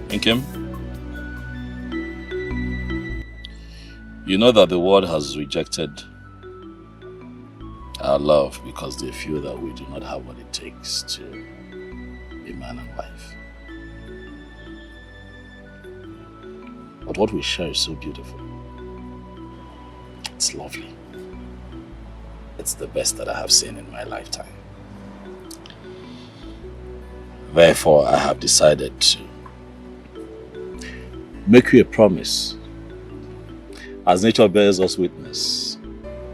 Inkem, you know that the world has rejected our love because they feel that we do not have what it takes to be man and wife. But what we share is so beautiful. It's lovely. It's the best that I have seen in my lifetime. Therefore, I have decided to make you a promise, as nature bears us witness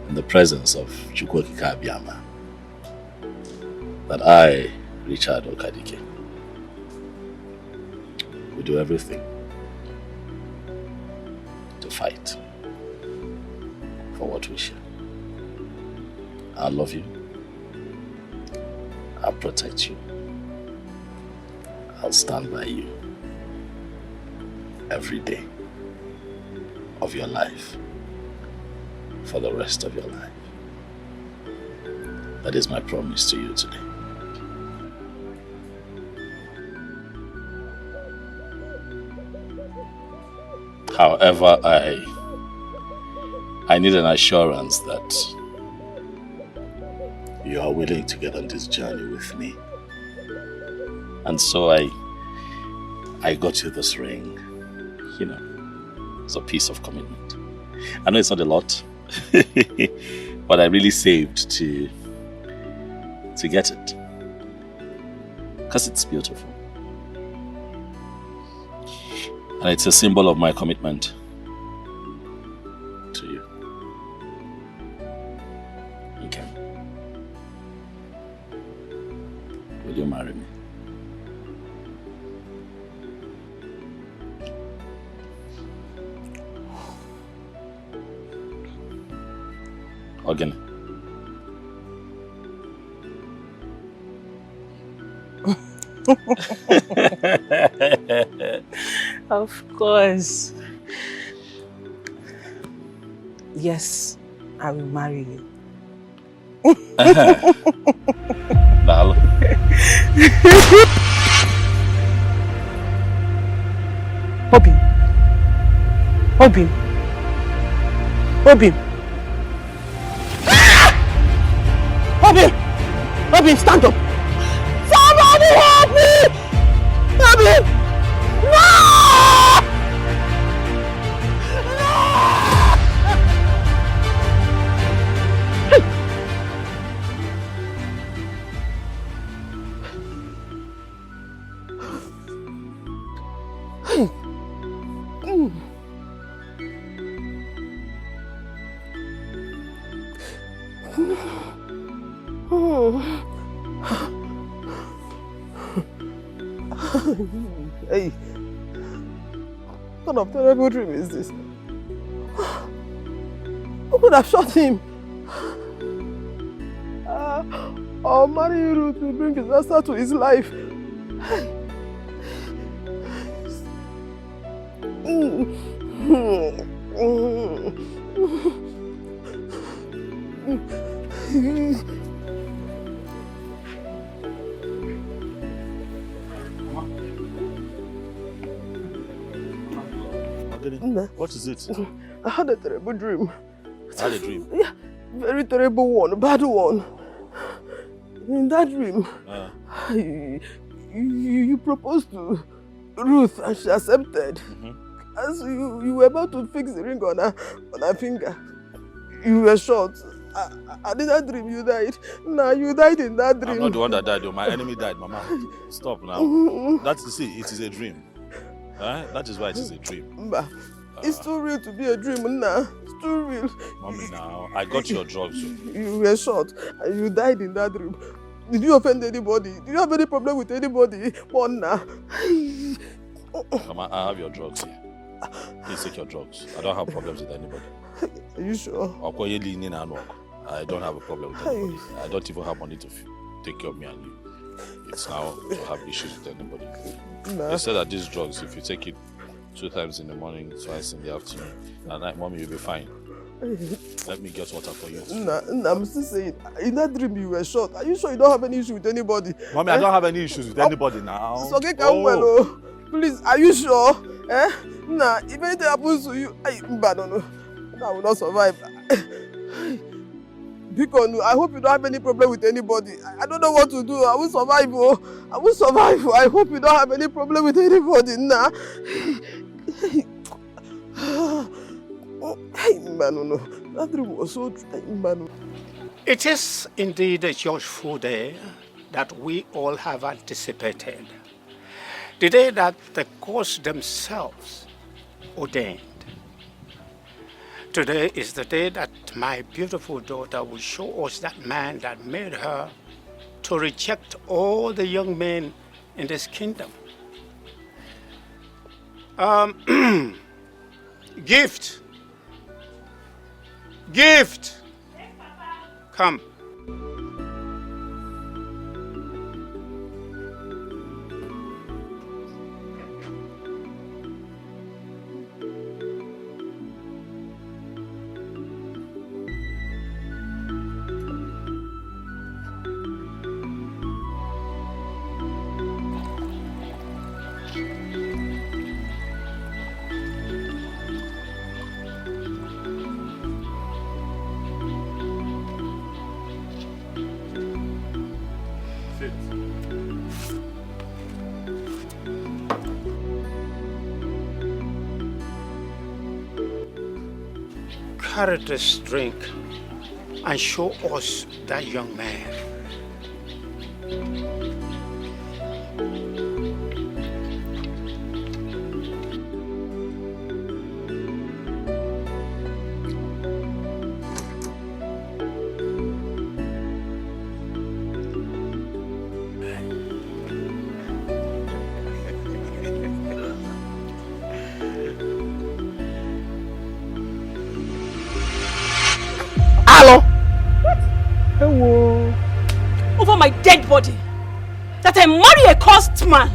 in the presence of Chukwokika Abiyama, that I, Richard Okadike, will do everything to fight for what we share. I'll love you. I'll protect you. I'll stand by you every day of your life for the rest of your life. That is my promise to you today. However, I need an assurance that you are willing to get on this journey with me. And so I got you this ring, you know, as a piece of commitment. I know it's not a lot, but I really saved to get it. Because it's beautiful. And it's a symbol of my commitment to you. Okay. Will you marry me? Again. Of course. Yes, I will marry you. Dal. Obin, stand up! Somebody help me! Obin! No! Hey, what kind of terrible dream is this? Who could have shot him? I'll marry you to bring disaster to his life. What is it? I had a terrible dream. I had a dream? Yeah, very terrible one, a bad one. In that dream, you proposed to Ruth and she accepted. As you were about to fix the ring on her finger, you were shot. I did that dream, you died. Nah, you died in that dream. I'm not the one that died, though. My enemy died, Mama. Stop now. That's to see, it is a dream. That is why it is a dream. It's too real to be a dream now. It's too real. Mommy, now, I got your drugs. You were shot and you died in that dream. Did you offend anybody? Did you have any problem with anybody? Mama, I have your drugs here. Please take your drugs. I don't have problems with anybody. Are you sure? I don't have a problem with anybody. I don't even have money to take care of me and you. It's now to have issues with anybody. They said that these drugs, if you take it 2 times in the morning, twice in the afternoon, at night, Mommy, you'll be fine. Let me get water for you. I'm still saying, in that dream you were shot. Are you sure you don't have any issue with anybody? Mommy, I don't have any issues with anybody now. It's okay, come well. Please, are you sure? Nah, if anything happens to you, I will not survive. Because I hope you don't have any problem with anybody. I don't know what to do. I will survive. I will survive. I hope you don't have any problem with anybody. Nah. That dream was so true. It is indeed a joyful day that we all have anticipated. The day that the gods themselves ordained. Today is the day that my beautiful daughter will show us that man that made her to reject all the young men in this kingdom. Gift. Gift. Come. Carry this drink and show us that young man. Hello. Over my dead body. That I marry a cursed man.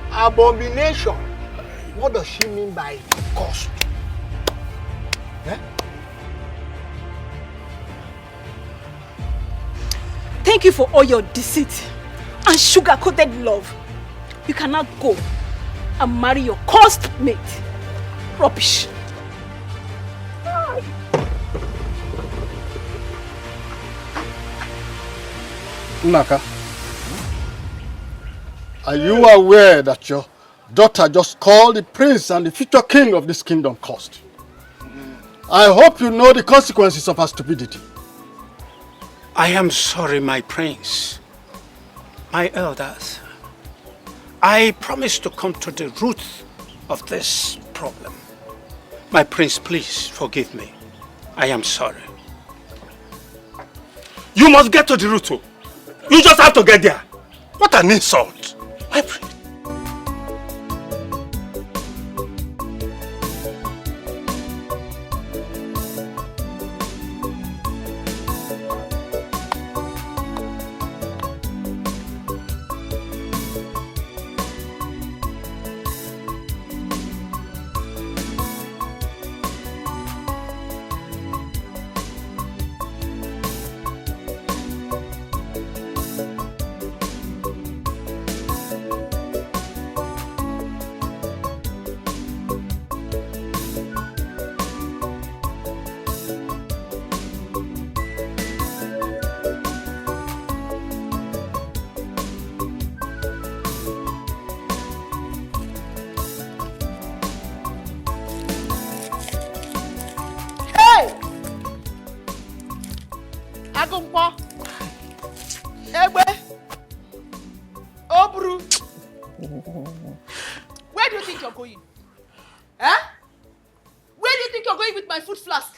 Abomination. What does she mean by cursed? Thank you for all your deceit and sugar-coated love. You cannot go and marry your cursed mate. Rubbish. Naka, are you aware that your daughter just called the prince and the future king of this kingdom cursed? I hope you know the consequences of her stupidity. I am sorry, my prince, my elders. I promise to come to the root of this problem. My prince, please forgive me. I am sorry. You must get to the root. You just have to get there. What an insult. My prince. Where do you think you're going? Huh? Where do you think you're going with my food flask?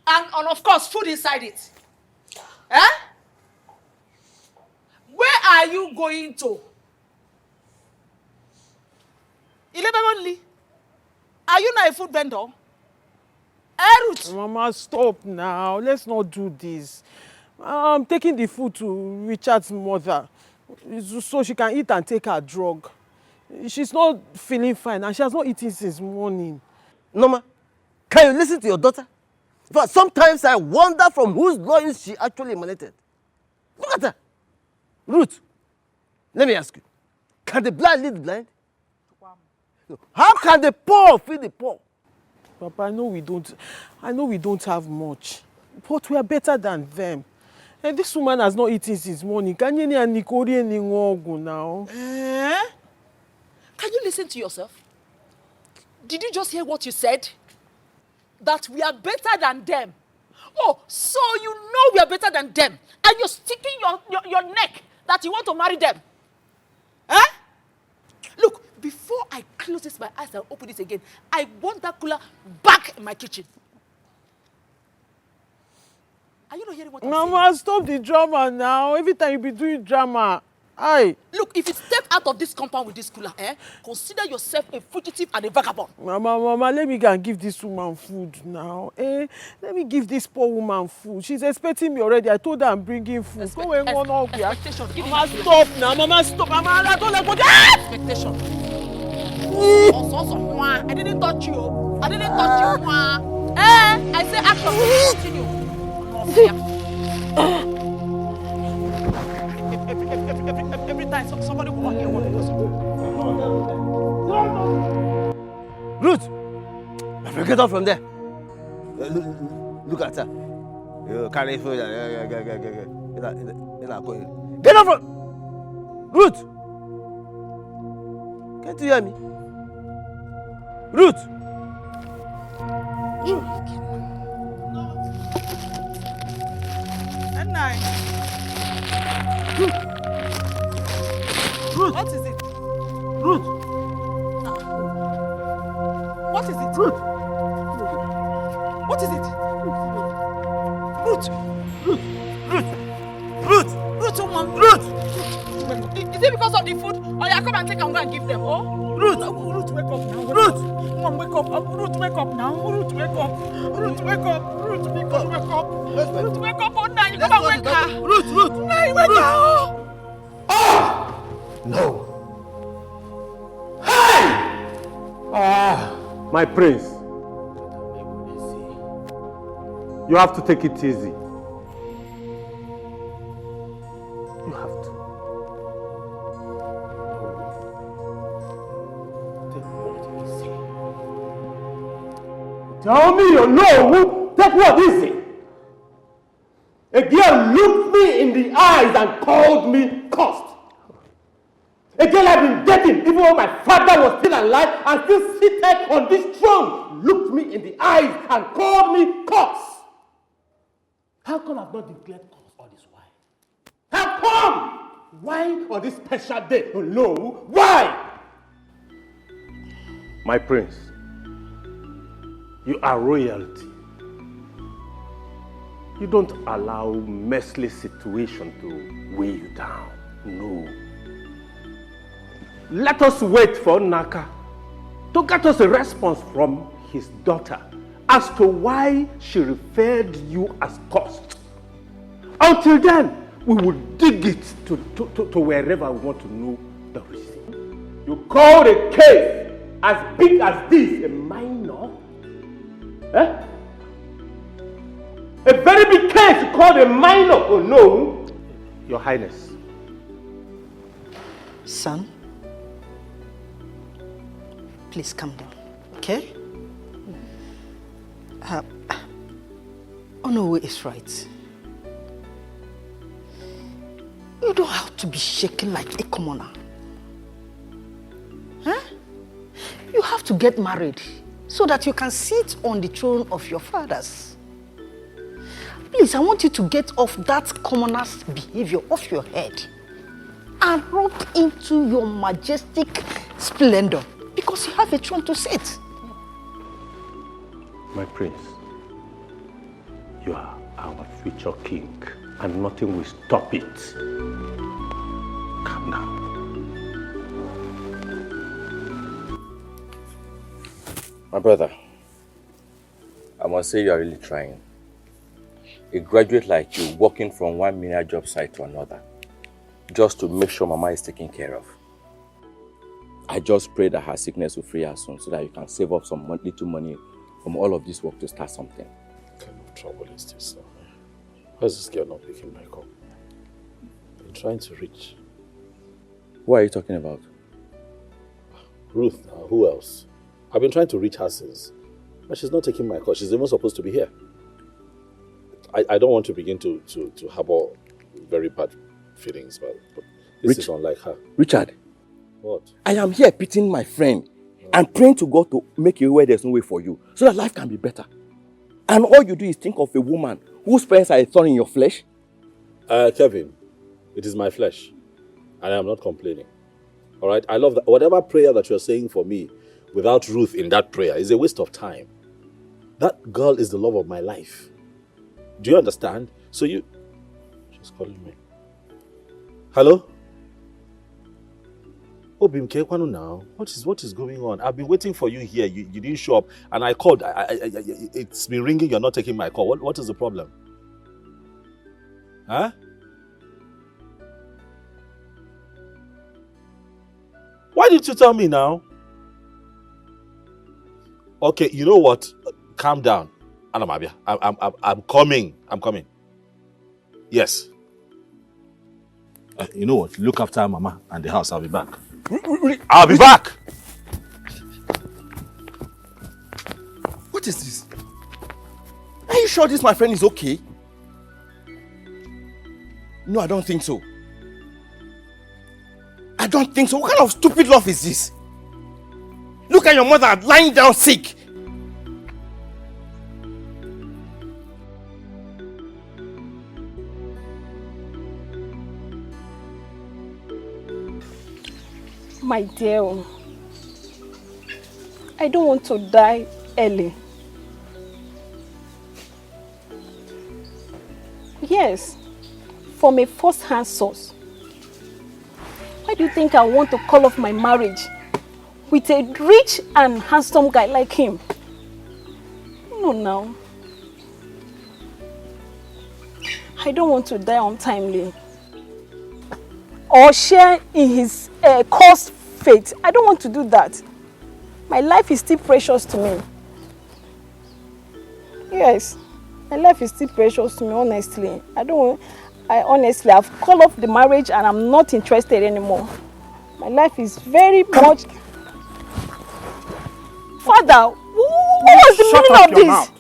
And of course, food inside it. Huh? Where are you going to? 11 only. Are you not a food vendor? Ruth. Mama, stop now. Let's not do this. I'm taking the food to Richard's mother so she can eat and take her drug. She's not feeling fine and she has not eaten since morning. Norma, Can you listen to your daughter? But sometimes I wonder from whose loins she actually emanated. Look at her. Ruth, let me ask you. Can the blind lead the blind? How can the poor feed the poor? Papa, I know we don't have much, but we are better than them. And this woman has not eaten since morning. Can you now? Can you listen to yourself? Did you just hear what you said? That we are better than them. Oh, so you know we are better than them. And you're sticking your neck that you want to marry them. Eh? Look, before I close this my eyes and open it again, I want that cooler back in my kitchen. Are you not hearing what I'm saying? Mama, stop the drama now. Every time you be doing drama. Aye. Look, if you step out of this compound with this cooler, consider yourself a fugitive and a vagabond. Mama, let me go and give this woman food now. Let me give this poor woman food. She's expecting me already. I told her I'm bringing food. Expectation. Mama, stop now. Mama, stop. Mama, I don't like what expectation. I didn't touch you. I didn't touch you. I say action. Continue. Every time somebody will walk here, what Ruth! Get off from there. Look at her. You carry food. Get off from... Ruth! Can't you hear me? Ruth! Good night. Ruth! What is it? Ruth! What is it? Ruth! What is it? Ruth! Ruth, woman. Ruth! Is it because of the food? Or you come and take and go and give them? Oh? Ruth, wake up now. Ruth! Mom, wake up. Ruth, wake up now. Ruth, wake up. Ruth, wake up. Ruth, wake up. Ruth, wake up. Oh, now you come and wake her. Ruth! Now you wake her. No. Hey! My prince. You have to take it easy. You have to. Take what easy. Tell me you know. Take what easy. A girl looked me in the eyes and called me cursed. A girl I've been dating even when my father was still alive and still seated on this throne looked me in the eyes and called me cursed. How come I've not declared curse all this while? How come? Why on this special day? Oh no, why? My prince, you are royalty. You don't allow merciless situation to weigh you down. No. Let us wait for Naka to get us a response from his daughter as to why she referred you as cursed. Until then, we will dig it to wherever we want to know the reason. You call a case as big as this a minor? Eh? A very big case you call a minor? Oh no, Your Highness. Son, please calm down, okay? Onowe is right. You don't have to be shaken like a commoner. Huh? You have to get married so that you can sit on the throne of your fathers. Please, I want you to get off that commoner's behavior off your head and rock into your majestic splendor because you have a throne to sit. My prince, you are our future king and nothing will stop it. Calm down. My brother, I must say you are really trying. A graduate like you walking from one menial job site to another just to make sure Mama is taken care of. I just pray that her sickness will free her soon so that you can save up some little money from all of this work to start something. What kind of trouble is this? Why is this girl not picking my call? I'm trying to reach. Who are you talking about? Ruth, now. Who else? I've been trying to reach her since. But she's not taking my call. She's even supposed to be here. I don't want to begin to harbor very bad feelings, but this is unlike her. Richard. What? I am here pitying my friend and praying to God to make a way there's no way for you, so that life can be better. And all you do is think of a woman whose parents are a thorn in your flesh? Kevin, it is my flesh. And I am not complaining. All right? I love that. Whatever prayer that you're saying for me, without Ruth in that prayer, is a waste of time. That girl is the love of my life. Do you understand? So you... She's calling me. Hello? Oh, Bimke Kwanu now. What is going on? I've been waiting for you here. You didn't show up. And I called. It's been ringing. You're not taking my call. What is the problem? Huh? Why didn't you tell me now? Okay, you know what? Calm down. Anamabia. I'm coming. I'm coming. Yes. You know what? Look after Mama and the house. I'll be back. I'll be back! What is this? Are you sure this, my friend, is okay? No, I don't think so. I don't think so. What kind of stupid love is this? Look at your mother lying down sick. My dear, I don't want to die early. Yes, from a first-hand source. Why do you think I want to call off my marriage with a rich and handsome guy like him? No. I don't want to die untimely. Or share in his cursed fate. I don't want to do that. My life is still precious to me. Yes, my life is still precious to me, honestly. I've called off the marriage and I'm not interested anymore. My life is very much... Father, what was the meaning of this? Mouth.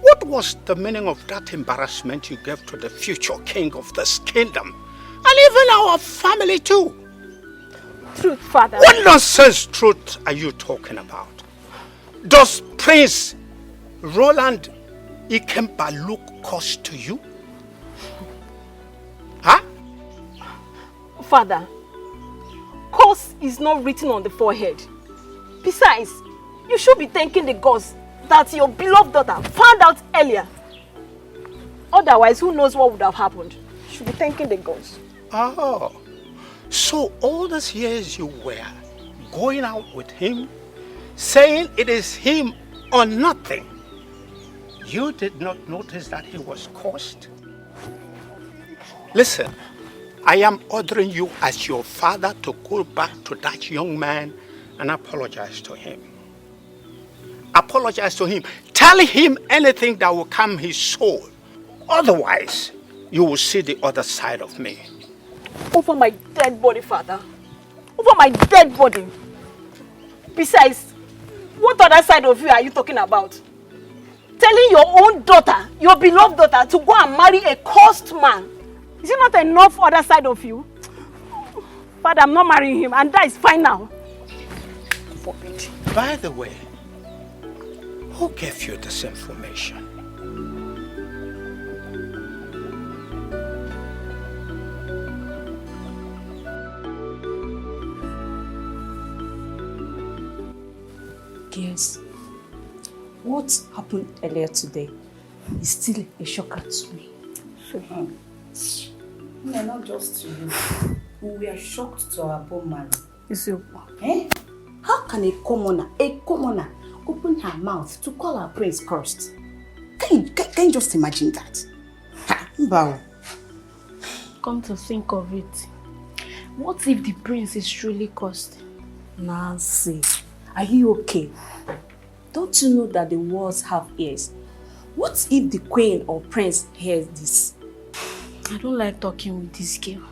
What was the meaning of that embarrassment you gave to the future king of this kingdom? And even our family too. Truth, Father. What nonsense truth are you talking about? Does Prince Roland Ikemba look cursed to you? Huh? Father, curse is not written on the forehead. Besides, you should be thanking the gods that your beloved daughter found out earlier. Otherwise, who knows what would have happened? You should be thanking the gods. Oh, so all these years you were going out with him, saying it is him or nothing. You did not notice that he was cursed? Listen, I am ordering you as your father to go back to that young man and apologize to him. Apologize to him. Tell him anything that will calm his soul. Otherwise, you will see the other side of me. Over my dead body, Father. Over my dead body. Besides, what other side of you are you talking about? Telling your own daughter, your beloved daughter, to go and marry a cursed man. Is it not enough other side of you? Father, I'm not marrying him, and that is fine now. Forbid. By the way, who gave you this information? Girls, what happened earlier today is still a shocker to me. No, not just to you. We are shocked to our bone marrow. Eh? How can a commoner, open her mouth to call our prince cursed? Can you just imagine that? Mbao. Come to think of it, what if the prince is truly cursed? Nancy, are you okay? Don't you know that the walls have ears? What if the queen or prince hears this? I don't like talking with this girl.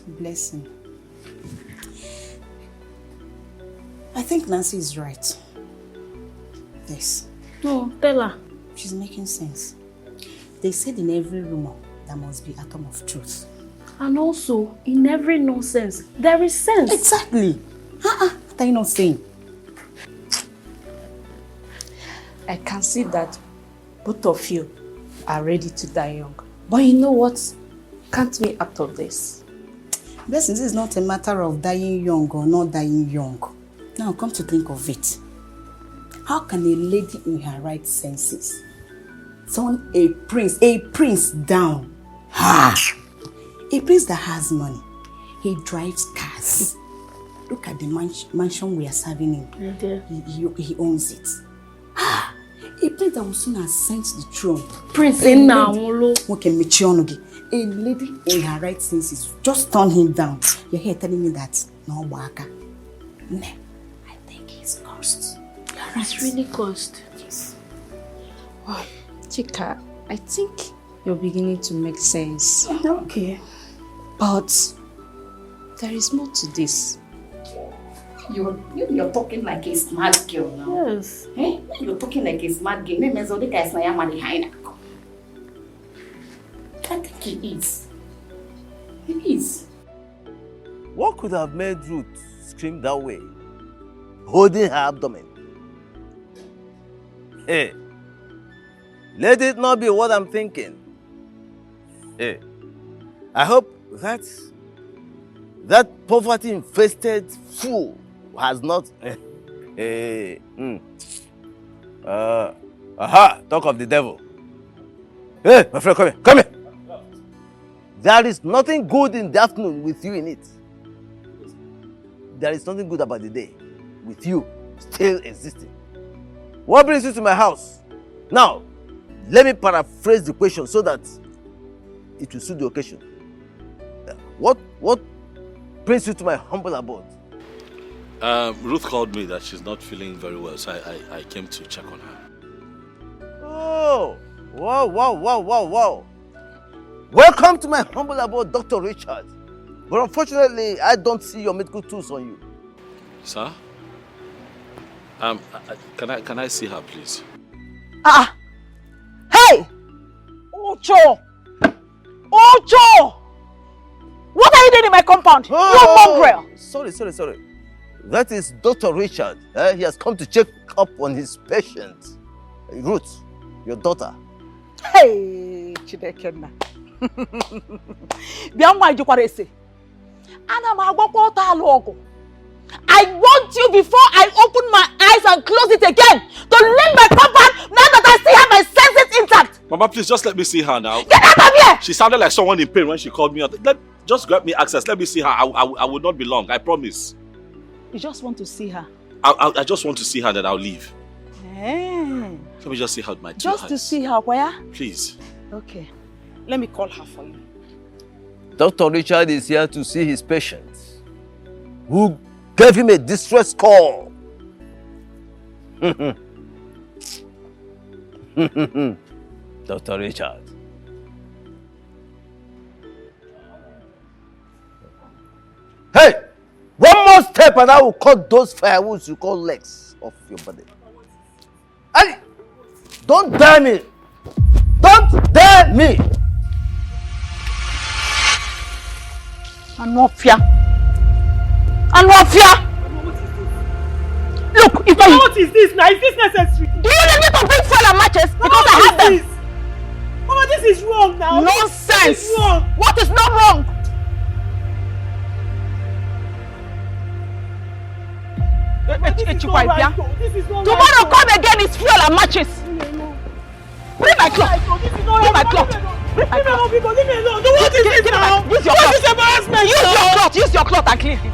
Bless him. I think Nancy is right. Yes. No, tell her. She's making sense. They said in every rumor there must be an atom of truth. And also, in every nonsense, there is sense. Exactly. What are you not saying? I can see that both of you are ready to die young. But you know what? Can't we out of this? Blessing, this is not a matter of dying young or not dying young. Now come to think of it. How can a lady in her right senses turn a prince down? A prince that has money. He drives cars. Look at the mansion we are serving him. He owns it. A prince that will soon ascend the throne. Prince a lady in her right senses just turn him down. You're here telling me that no waka. No, I think he's cursed. It's really cursed. Yes. Wow. Chika, I think you're beginning to make sense. Okay. But there is more to this. You're talking like a smart girl now. Yes. Eh? You're talking like a smart girl. I think he is. He is. What could have made Ruth scream that way, holding her abdomen? Hey, let it not be what I'm thinking. Hey, I hope that poverty-infested fool has not. Talk of the devil. Hey, my friend, come here. There is nothing good in the afternoon with you in it. There is nothing good about the day with you still existing. What brings you to my house? Now, let me paraphrase the question so that it will suit the occasion. What brings you to my humble abode? Ruth called me that she's not feeling very well, so I came to check on her. Oh, wow. Welcome to my humble abode, Dr. Richard. But unfortunately, I don't see your medical tools on you. Sir? Can I see her, please? Hey! Ocho! What are you doing in my compound? You mongrel! Sorry. That is Dr. Richard. He has come to check up on his patient. Ruth, your daughter. Hey, Chidekenna. I want you before I open my eyes and close it again to leave my compound now that I still have my senses intact. Mama, please just let me see her now. Get out of here! She sounded like someone in pain when she called me out. Just grab me access. Let me see her. I will not be long. I promise. You just want to see her? I just want to see her, then I'll leave. Hey. Let me just see her with my two Just eyes. to see her where? Please. Okay. Let me call her for you. Dr. Richard is here to see his patients who gave him a distress call. Dr. Richard. Hey! One more step and I will cut those firewoods you call legs off your body. Ali! Don't dare me! Don't dare me! Anofia! Look, if I... What is this now? Is this necessary? Do you need me to bring fuel and matches? Because I have them. Mama, this is wrong now. Nonsense! This is wrong. What is not wrong? Tomorrow come again, it's fuel and matches. Bring my cloth. Bring my cloth. Bring my cloth. Leave me alone. What is this now? Use your cloth. Use your cloth and clean him.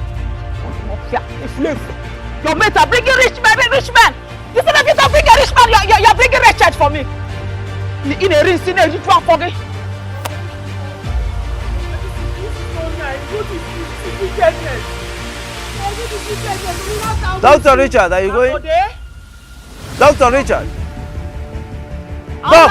Your mates are bringing rich men. Instead of you to bring a rich man, you're bringing wretched for me. In a rinse, in a rich one for me. Dr. Richard, are you going? Dr. Richard. Doc!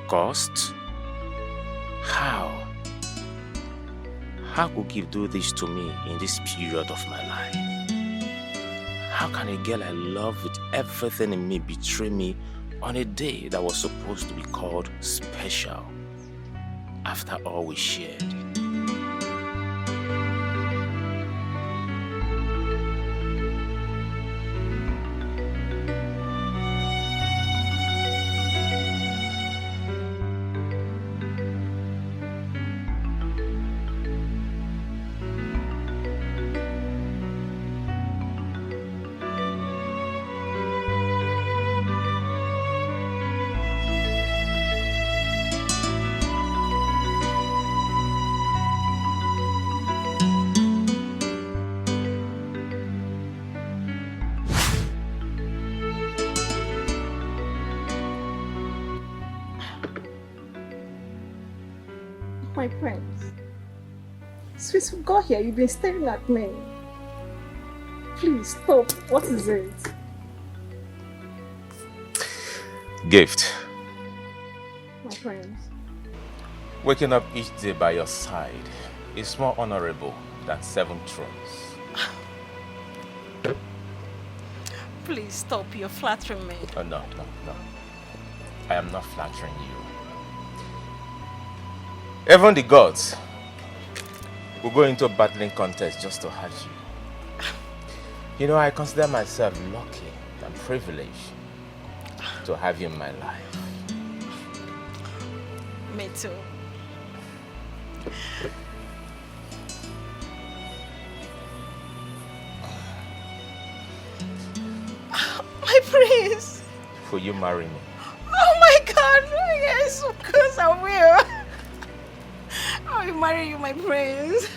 Cost? How? How could you do this to me in this period of my life? How can a girl I love with everything in me betray me on a day that was supposed to be called special after all we shared? My friends. Since we got here, you've been staring at me. Please stop. What is it? Gift. My friends. Waking up each day by your side is more honorable than 7 thrones. Please stop. You're flattering me. Oh, no. I am not flattering you. Even the gods will go into a battling contest just to have you. You know, I consider myself lucky and privileged to have you in my life. Me too. My prince! Will you marry me? Oh my God! Yes, of course I will. I will marry you, my prince.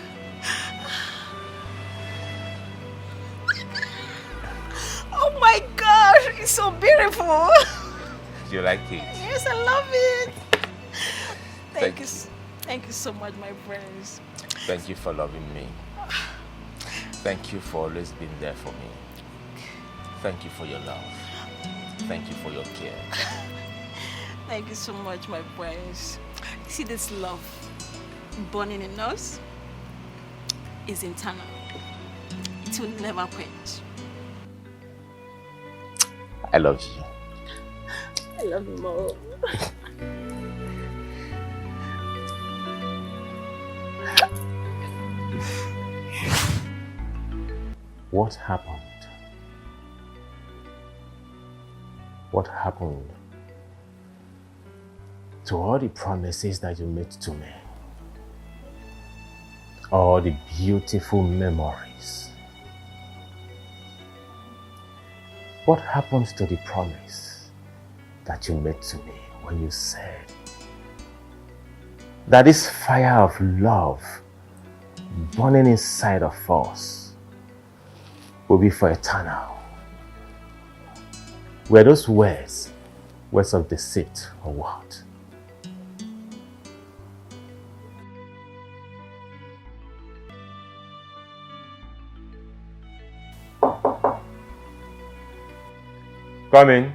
Oh my God! It's so beautiful. Do you like it? Yes, I love it. Thank you. Thank you so much, my prince. Thank you for loving me. Thank you for always being there for me. Thank you for your love. Thank you for your care. Thank you so much, my prince. See, this love burning in us is internal. It will never quench. I love you. I love you more. What happened? What happened to all the promises that you made to me? All the beautiful memories? What happened to the promise that you made to me when you said that this fire of love burning inside of us will be for eternal? Were those words of deceit or what? Come in.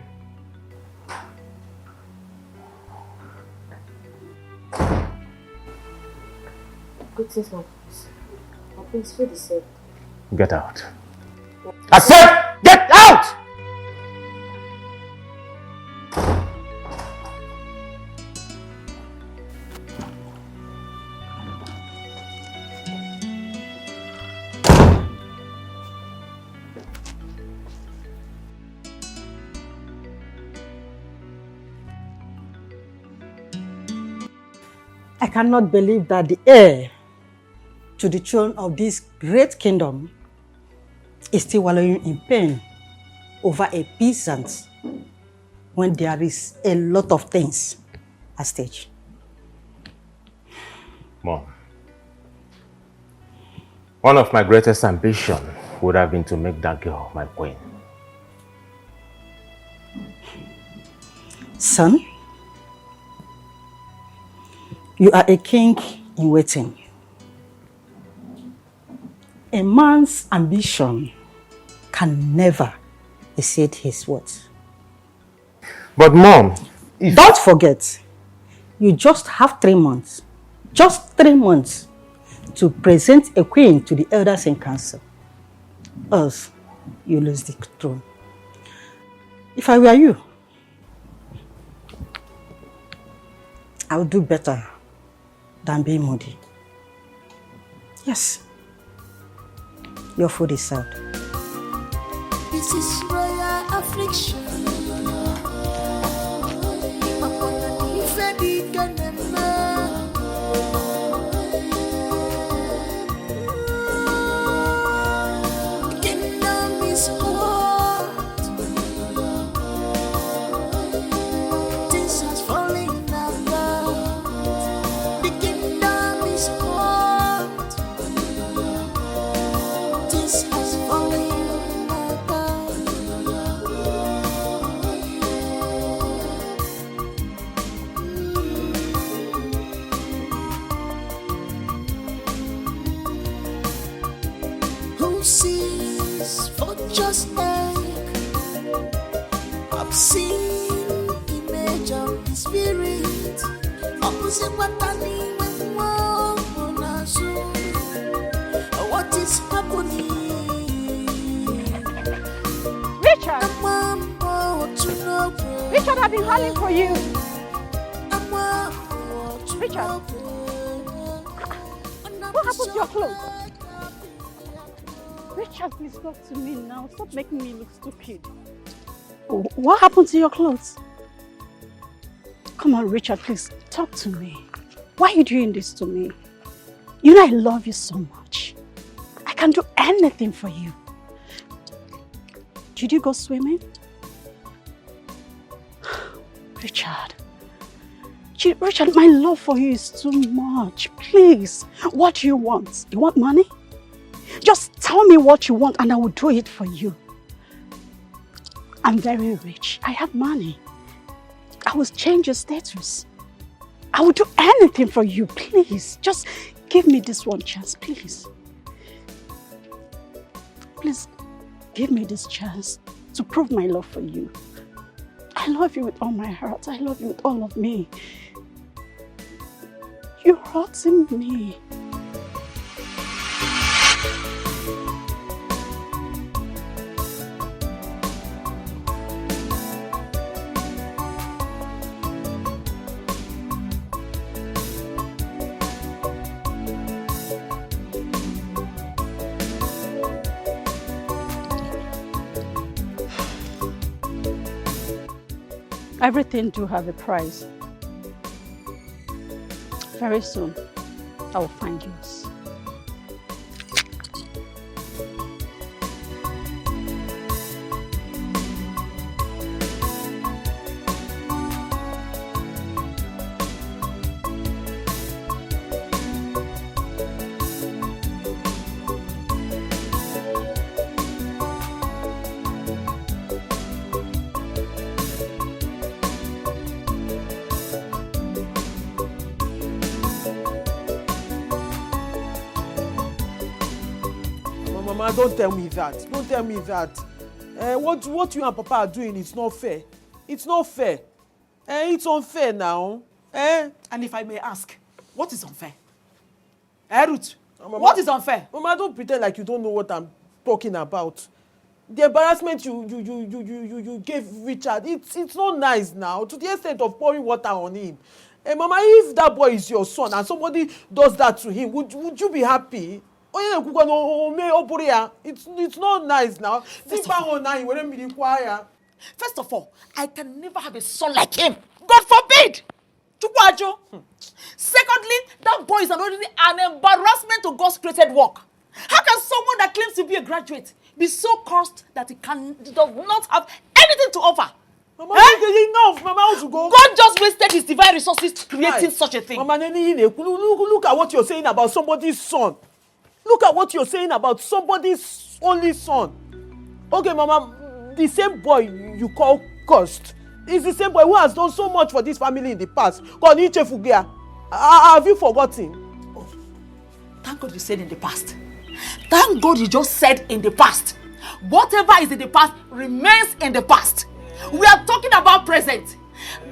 Good things, my prince. My prince, feel the same. Get out. I said, get out! I cannot believe that the heir to the throne of this great kingdom is still wallowing in pain over a peasant when there is a lot of things at stake. Mom, one of my greatest ambitions would have been to make that girl my queen. Son, you are a king in waiting. A man's ambition can never exceed his worth. But Mom, don't forget, you just have 3 months, just 3 months to present a queen to the elders in council. Else, you lose the throne. If I were you, I would do better than being moody. Yes, your food is served. This is royal affliction. I've seen image of the spirit. What is happening? Richard! Richard, I've been calling for you. Richard! What happened to your clothes? Richard, please talk to me now. Stop making me look stupid. What happened to your clothes? Come on, Richard, please talk to me. Why are you doing this to me? You know I love you so much. I can do anything for you. Did you go swimming? Richard. Richard, my love for you is too much. Please, what do you want? You want money? Just tell me what you want and I will do it for you. I'm very rich. I have money. I will change your status. I will do anything for you. Please, just give me this one chance, please. Please, give me this chance to prove my love for you. I love you with all my heart. I love you with all of me. You're hurting me. Everything do have a price. Very soon, I will find yours. Mama, don't tell me that. Don't tell me that. What you and Papa are doing is not fair. It's not fair. It's unfair now. And if I may ask, what is unfair? Ruth, Mama, what is unfair? Mama, don't pretend like you don't know what I'm talking about. The embarrassment you gave Richard, it's not nice now, to the extent of pouring water on him. Mama, if that boy is your son and somebody does that to him, would you be happy? It's not nice now. First of all, I can never have a son like him. God forbid! Secondly, that boy is already an embarrassment to God's created work. How can someone that claims to be a graduate be so cursed that he does not have anything to offer? Mama, enough. Mama, how to go? God just wasted his divine resources creating such a thing. Mama, look at what you're saying about somebody's son. Look at what you're saying about somebody's only son. Okay, Mama, the same boy you call cursed is the same boy who has done so much for this family in the past. Have you forgotten? Oh, thank God you said in the past. Thank God you just said in the past. Whatever is in the past remains in the past. We are talking about present.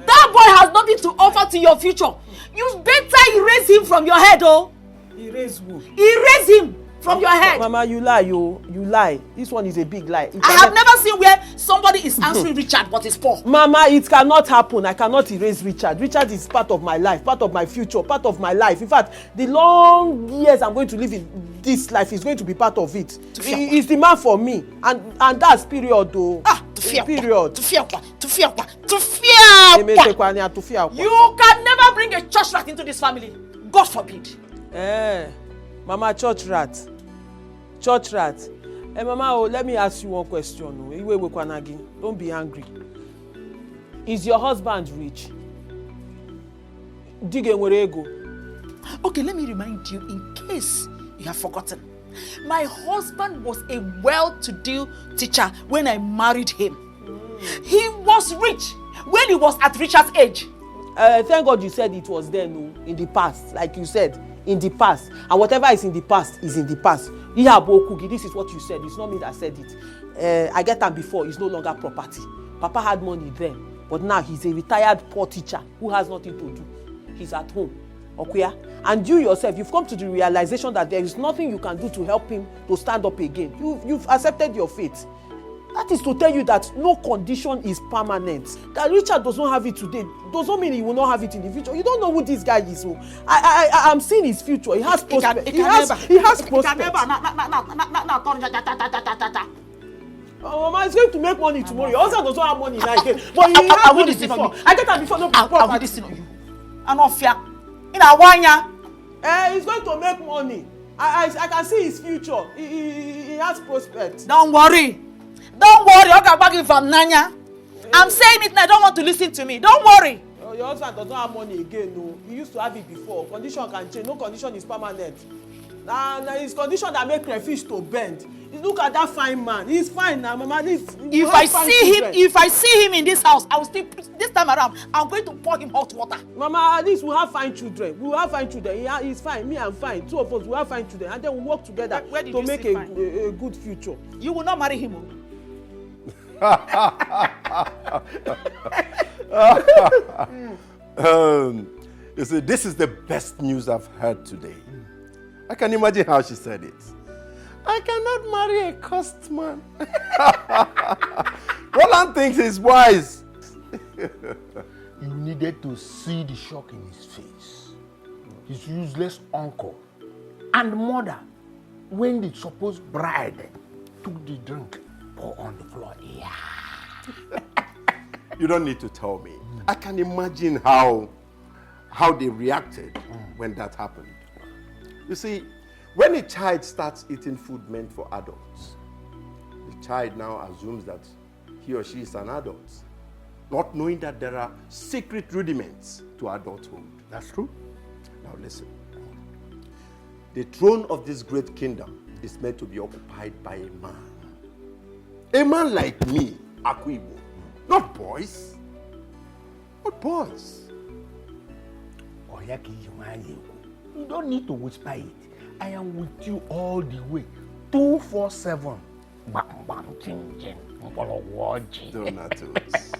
That boy has nothing to offer to your future. You better erase him from your head, oh. Erase who? Erase him from your head. Mama, you lie, you lie. This one is a big lie. I have never seen where somebody is answering Richard but is poor. Mama, it cannot happen. I cannot erase Richard. Richard is part of my life, part of my future, part of my life. In fact, the long years I'm going to live in this life is going to be part of it. He is the man for me. And that's period, though. Period. You can never bring a church rat into this family. God forbid. Mama, church rat. Mama, let me ask you one question. Don't be angry. Is your husband rich? Okay, let me remind you in case you have forgotten. My husband was a well-to-do teacher when I married him. He was rich when he was at Richard's age. Thank God you said it was then, in the past, like you said. In the past, and whatever is in the past is in the past. This is what you said. It's not me that said it. I get that before. It's no longer property. Papa had money then, but now he's a retired poor teacher who has nothing to do. He's at home. Okay? And you yourself, you've come to the realization that there is nothing you can do to help him to stand up again. You've accepted your fate. That is to tell you that no condition is permanent. That Richard does not have it today does not mean he will not have it in the future. You don't know who this guy is. So I'm seeing his future. He has prospect. He has prospect. Mama is going to make money tomorrow. Your husband does not have money now again. But he has money before. I get that before. No problem. I will listen on you. I'm not fair. In a 1 year. He's going to make money. I can see his future. He has prospects. Don't worry. Don't worry, I'll back you from Nanya. I'm saying it now, I don't want to listen to me. Don't worry. Your husband does not have money again, no. He used to have it before. Condition can change. No condition is permanent. Now it's condition that make crayfish to bend. Look at that fine man. He's fine now, Mama. If I see him in this house, I will still, this time around, I'm going to pour him hot water. Mama, at least we'll have fine children. We'll have fine children. He's fine. Me, I'm fine. Two of us will have fine children. And then we'll work together to make a good future. You will not marry him. You see, this is the best news I've heard today. I can imagine how she said it. I cannot marry a cursed man. Roland thinks he's wise. You needed to see the shock in his face. His useless uncle and mother, when the supposed bride took the drink, pour on the floor. Yeah. You don't need to tell me. I can imagine how they reacted when that happened. You see, when a child starts eating food meant for adults, the child now assumes that he or she is an adult, not knowing that there are secret rudiments to adulthood. That's true. Now listen. The throne of this great kingdom is meant to be occupied by a man. A man like me, Akuibo. Not boys. Not boys. You don't need to whisper it. I am with you all the way. 247. Donatus.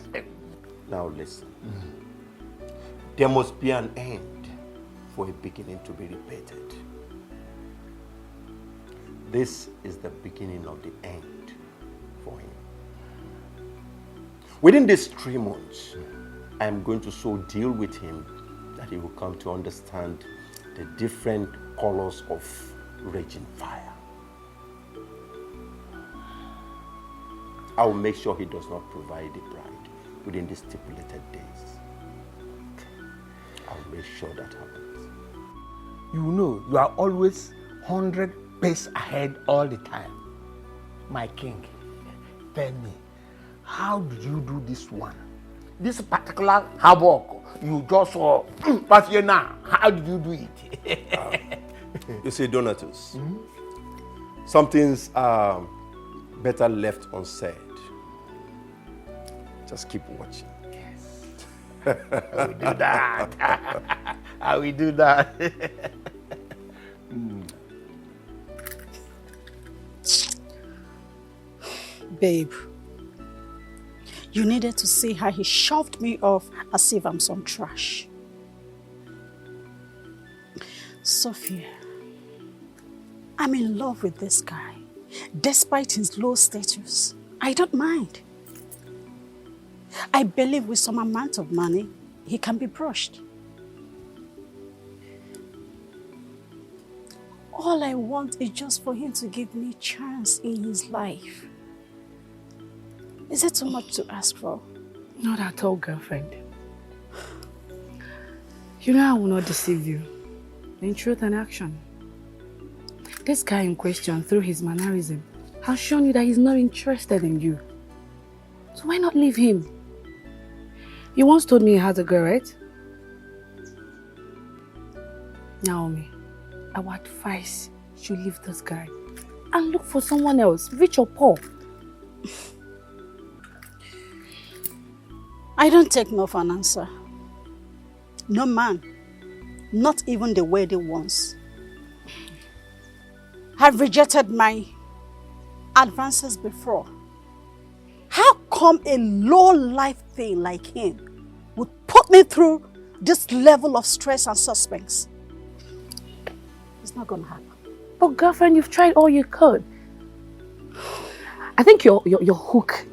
Now listen. There must be an end for a beginning to be repeated. This is the beginning of the end for him. Within these 3 months, I am going to so deal with him that he will come to understand the different colors of raging fire. I will make sure he does not provide a bride within the stipulated days. I will make sure that happens. You know, you are always 100 paces ahead all the time. My king, tell me, how did you do this one? This particular havoc you just saw, but you know, how did you do it? You see, Donatus, some things are better left unsaid. Just keep watching. Yes. I will do that. I will do that. Babe, you needed to see how he shoved me off as if I'm some trash. Sophia, I'm in love with this guy. Despite his low status, I don't mind. I believe with some amount of money, he can be brushed. All I want is just for him to give me a chance in his life. Is it too much to ask for? Not at all, girlfriend. You know I will not deceive you. In truth and action. This guy in question, through his mannerism, has shown you that he's not interested in you. So why not leave him? You once told me you had a girl, right? Naomi, I would advise you leave this guy and look for someone else, rich or poor. I don't take no for an answer. No man, not even the worthy ones, have rejected my advances before. How come a low-life thing like him would put me through this level of stress and suspense? It's not gonna happen. But girlfriend, you've tried all you could. I think your hook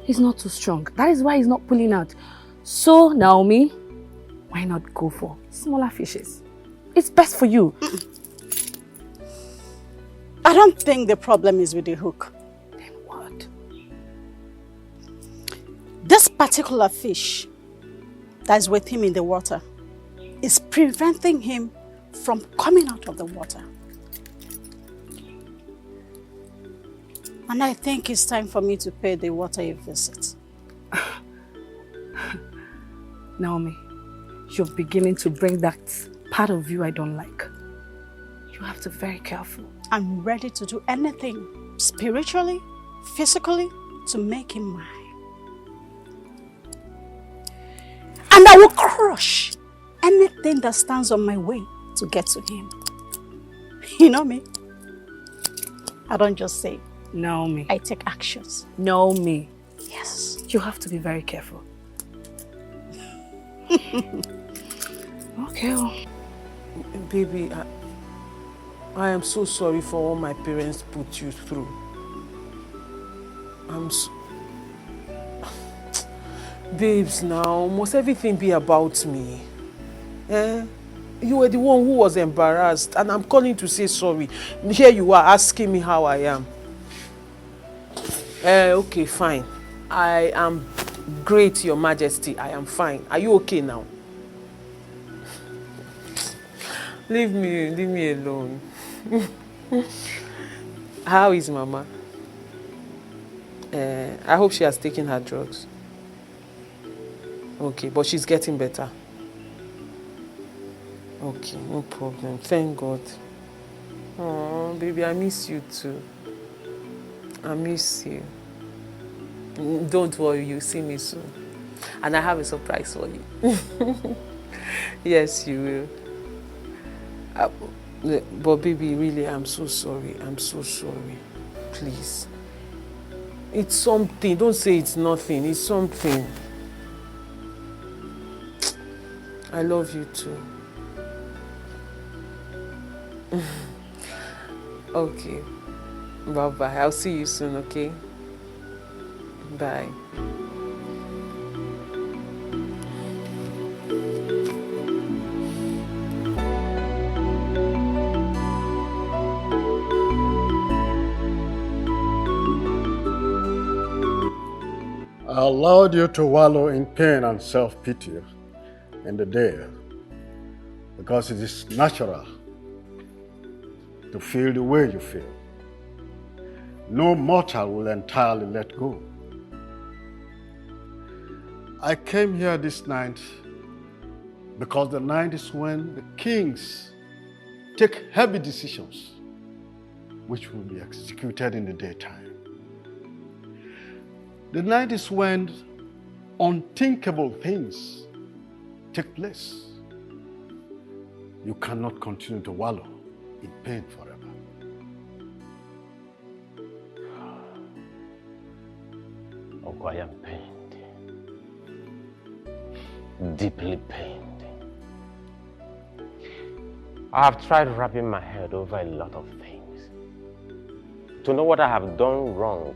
is not too strong. That is why he's not pulling out. So, Naomi, why not go for smaller fishes? It's best for you. I don't think the problem is with the hook. Then what? This particular fish that is with him in the water is preventing him from coming out of the water. And I think it's time for me to pay the water a visit. Naomi, you're beginning to bring that part of you I don't like. You have to be very careful. I'm ready to do anything, spiritually, physically, to make him mine. And I will crush anything that stands on my way to get to him. You know me? I don't just say. Naomi. I take actions. Naomi. Yes. You have to be very careful. Okay. Baby, I am so sorry for all my parents put you through. Babes, now, must everything be about me? Eh? You were the one who was embarrassed, and I'm calling to say sorry. Here you are asking me how I am. Okay, fine. I am great, Your Majesty. I am fine. Are you okay now? Leave me alone. How is Mama? I hope she has taken her drugs. Okay, but she's getting better. Okay, no problem. Thank God. Oh, baby, I miss you too. I miss you. Don't worry, you'll see me soon. And I have a surprise for you. Yes, you will. But baby, really, I'm so sorry. I'm so sorry. Please. It's something. Don't say it's nothing. It's something. I love you too. Okay. Bye-bye. I'll see you soon, okay? Bye. I allowed you to wallow in pain and self-pity in the day because it is natural to feel the way you feel. No mortal will entirely let go. I came here this night because the night is when the kings take heavy decisions which will be executed in the daytime. The night is when unthinkable things take place. You cannot continue to wallow in pain forever. Uncle, I am pained. Deeply pained. I have tried wrapping my head over a lot of things to know what I have done wrong,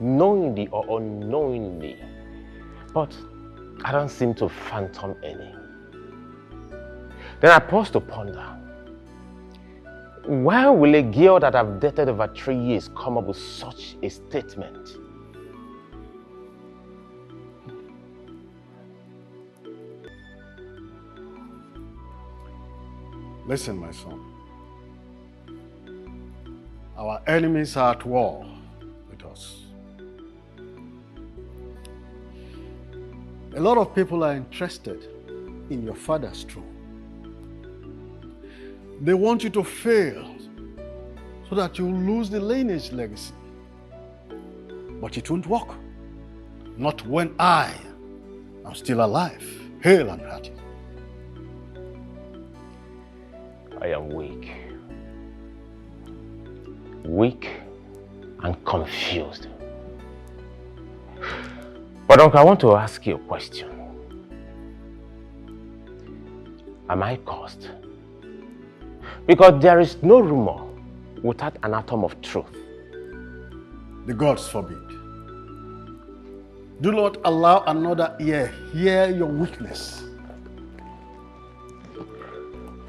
knowingly or unknowingly, but I don't seem to phantom any. Then I paused to ponder, why will a girl that I've dated over 3 years come up with such a statement? Listen, my son. Our enemies are at war with us. A lot of people are interested in your father's throne. They want you to fail so that you lose the lineage legacy. But it won't work. Not when I am still alive, hale and hearty. I am weak. Weak and confused. But Uncle, I want to ask you a question. Am I cursed? Because there is no rumor without an atom of truth. The gods forbid. Do not allow another ear hear your weakness.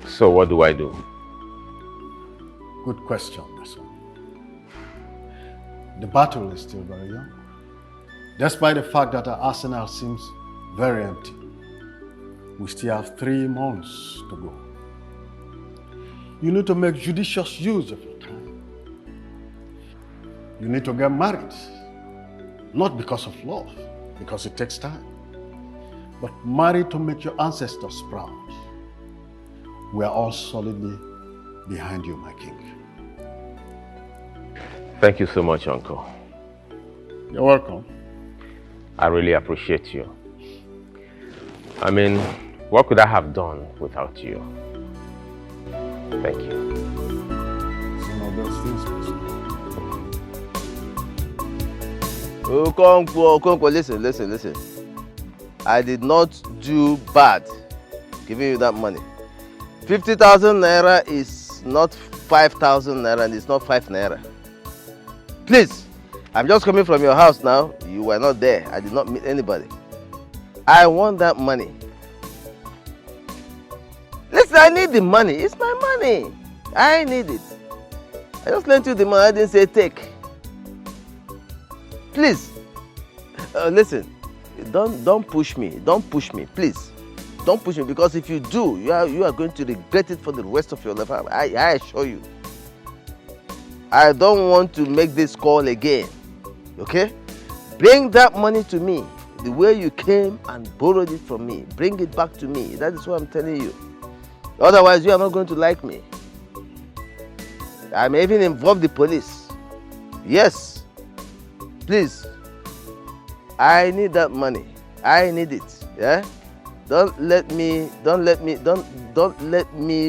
So what do I do? Good question, my son. The battle is still very young. Despite the fact that our arsenal seems very empty, we still have 3 months to go. You need to make judicious use of your time. You need to get married, not because of love, because it takes time, but marry to make your ancestors proud. We are all solidly behind you, my king. Thank you so much, Uncle. You're welcome. I really appreciate you. I mean, what could I have done without you? Thank you. Some of those things, Okonkwo, listen. I did not do bad giving you that money. 50,000 naira is not 5,000 naira and it's not 5 naira. Please, I'm just coming from your house now. You were not there. I did not meet anybody. I want that money. Listen, I need the money. It's my money. I need it. I just lent you the money. I didn't say take. Please, listen. Don't push me. Don't push me, please. Don't push me, because if you do, you are going to regret it for the rest of your life. I assure you. I don't want to make this call again. Okay? Bring that money to me. The way you came and borrowed it from me. Bring it back to me. That is what I'm telling you. Otherwise, you are not going to like me. I may even involve the police. Yes. Please. I need that money. I need it. Yeah? Don't let me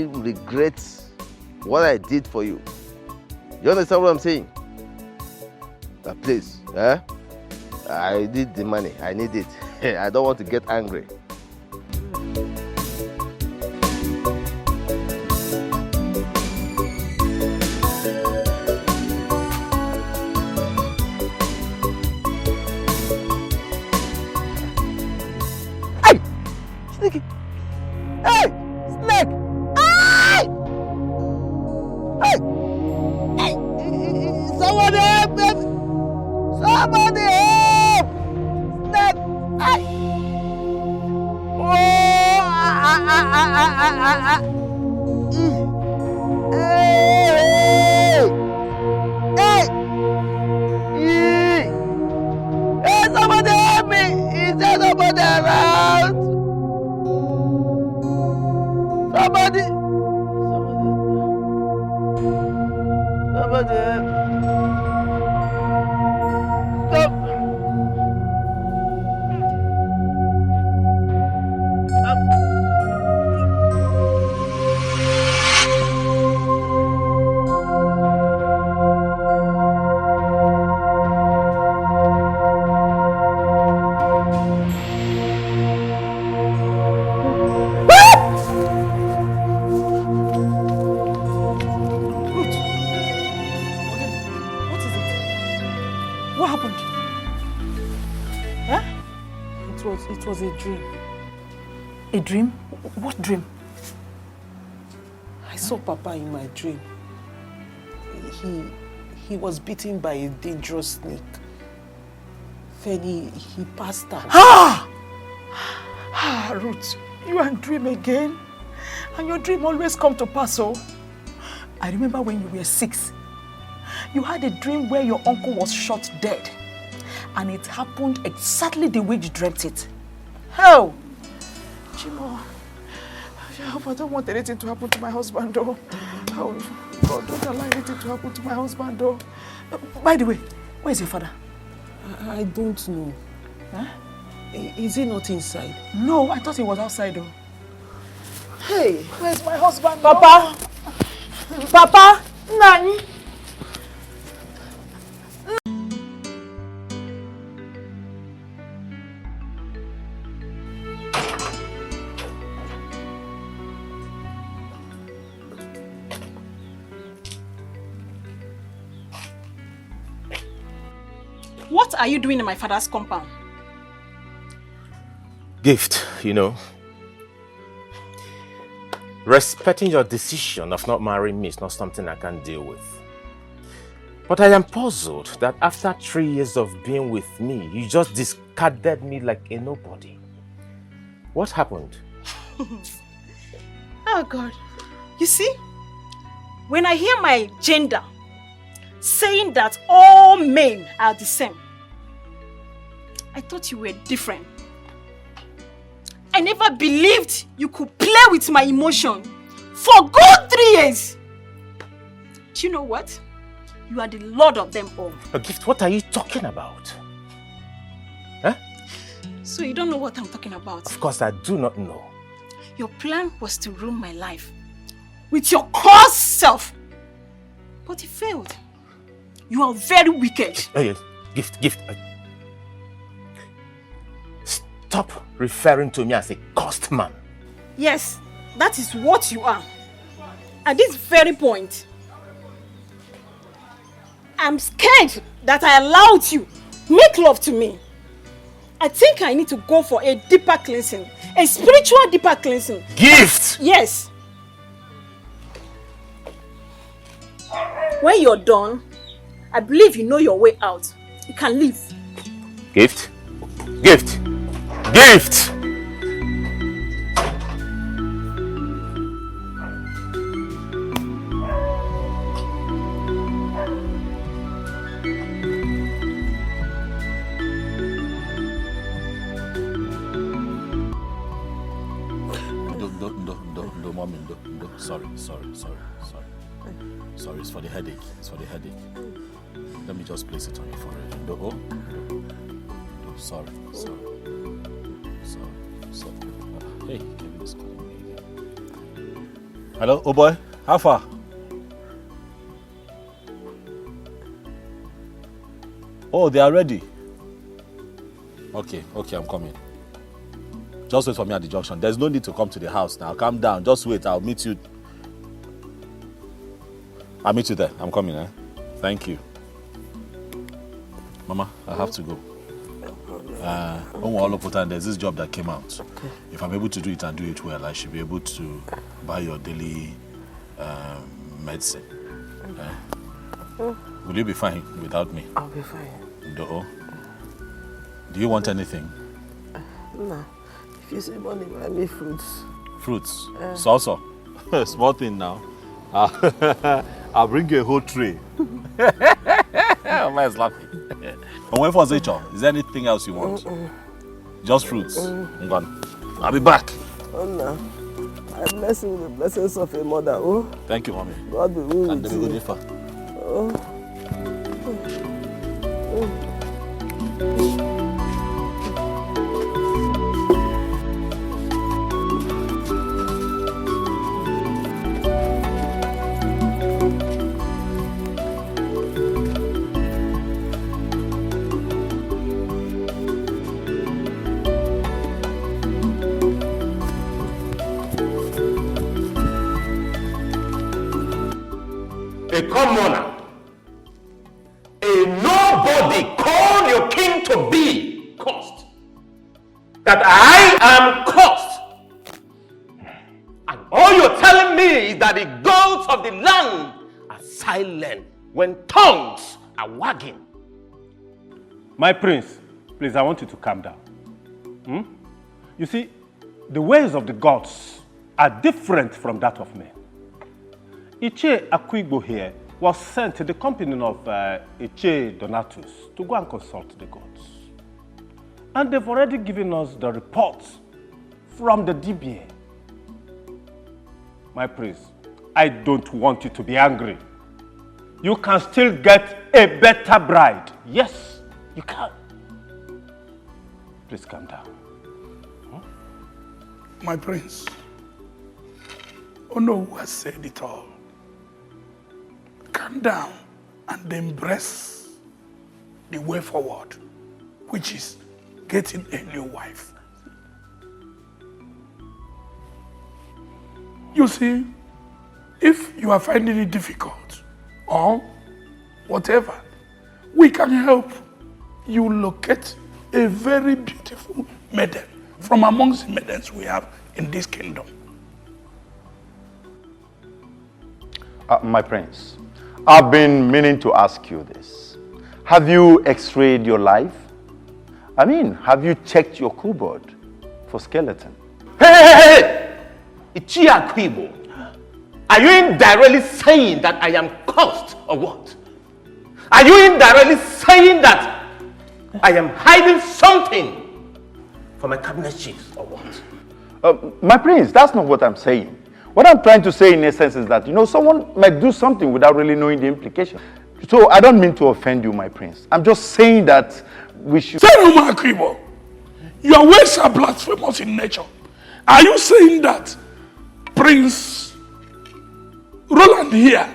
regret what I did for you. You understand what I'm saying? Please, I need the money. I need it. I don't want to get angry. Snake! Hey! Snake! Hey! Hey! Hey! Somebody help me! Somebody help! Snake! Hey! Oh! Hey! Hey! Hey! Somebody help me! Is there nobody around? Somebody help. It was a dream. A dream? What dream? I saw Papa in my dream. He was bitten by a dangerous snake. Then he passed out. Ruth, you are in dream again? And your dream always come to pass, oh. I remember when you were 6. You had a dream where your uncle was shot dead. And it happened exactly the way you dreamt it. How? Chimo, I don't want anything to happen to my husband, though. Oh, God, don't allow anything to happen to my husband, though. By the way, where's your father? I don't know. Huh? Is he not inside? No, I thought he was outside, though. Hey, where's my husband? Papa! Though? Papa! Nani? What are you doing in my father's compound? Gift, you know. Respecting your decision of not marrying me is not something I can deal with. But I am puzzled that after 3 years of being with me, you just discarded me like a nobody. What happened? Oh God. You see, when I hear my gender saying that all men are the same, I thought you were different. I never believed you could play with my emotion for good 3 years. Do you know what? You are the lord of them all. Gift, what are you talking about? Huh? So you don't know what I'm talking about? Of course I do not know. Your plan was to ruin my life with your cursed self. But it failed. You are very wicked. Hey, Gift. Stop referring to me as a cursed man. Yes, that is what you are. At this very point, I'm scared that I allowed you make love to me. I think I need to go for a deeper cleansing. A spiritual deeper cleansing. Gift! Yes. When you're done, I believe you know your way out. You can leave. Gift! No, mommy, no. Sorry. Sorry, it's for the headache. Let me just place it on your forehead. No, sorry. Hey, Kevin is calling me again. Hello, oh boy, how far? Oh, they are ready. Okay, I'm coming. Just wait for me at the junction. There's no need to come to the house now. Calm down. Just wait. I'll meet you there. I'm coming, eh? Thank you. Mama, I have to go. There's this job that came out. Okay. If I'm able to do it and do it well, I should be able to buy your daily medicine. Okay. Will you be fine without me? I'll be fine. Do you want anything? No. If you say money, buy me fruits. Fruits? So. Small thing now. I'll bring you a whole tray. Mama is laughing. And when for Zecho, is there anything else you want? Just fruits. I'll be back. Oh no. I bless you with the blessings of a mother. Oh. Thank you, mommy. God be with you. A commoner, a nobody called your king to be cursed. that I am cursed. And all you're telling me is that the goats of the land are silent when tongues are wagging. My prince, please, I want you to calm down. You see, the ways of the gods are different from that of men. Iche Akwibo here was sent to the company of Iche Donatus to go and consult the gods. And they've already given us the reports from the DBA. My prince, I don't want you to be angry. You can still get a better bride. Yes, you can. Please calm down. My prince, Ono has said it all. Calm down and embrace the way forward, which is getting a new wife. You see, if you are finding it difficult or whatever, we can help you locate a very beautiful maiden from amongst the maidens we have in this kingdom. My prince, I've been meaning to ask you this. Have you x-rayed your life? I mean, have you checked your cupboard for skeleton? Hey! Ichi Akwibo, are you indirectly saying that I am cursed or what? Are you indirectly saying that I am hiding something from my cabinet chiefs or what? My prince, that's not what I'm saying. What I'm trying to say in essence is that, someone might do something without really knowing the implication. So I don't mean to offend you, my prince. I'm just saying that we should... Say no, Akwibo. Your ways are blasphemous in nature. Are you saying that Prince Roland here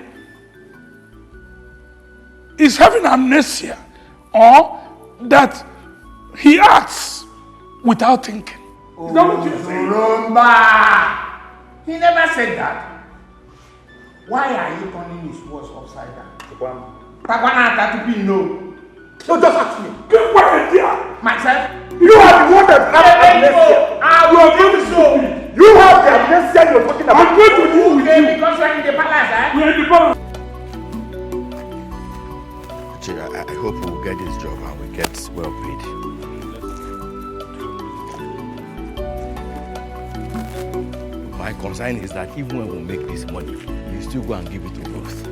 is having amnesia, or that he acts without thinking? Is that what you're saying? Rumba! He never said that. Why are you turning his words upside down? Pakwana to be no. So just ask me. Get quiet here. Myself? You are the one that has amnesia. I will do so. You have the amnesia you're talking about. I'm going to deal with you. Because you're in the palace, eh? We're in the palace. I hope we'll get this job and we get well paid. My concern is that even when we make this money, you still go and give it to Ruth.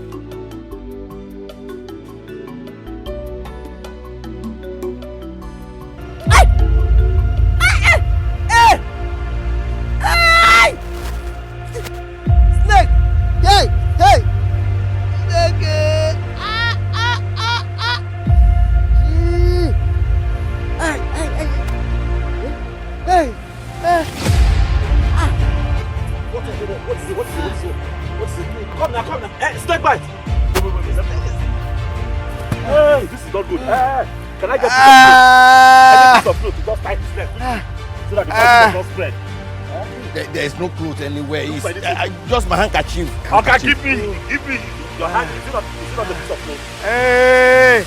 There is no clothes anywhere. Just my handkerchief. Okay, give me your hand. It's not the piece of clothes. Hey!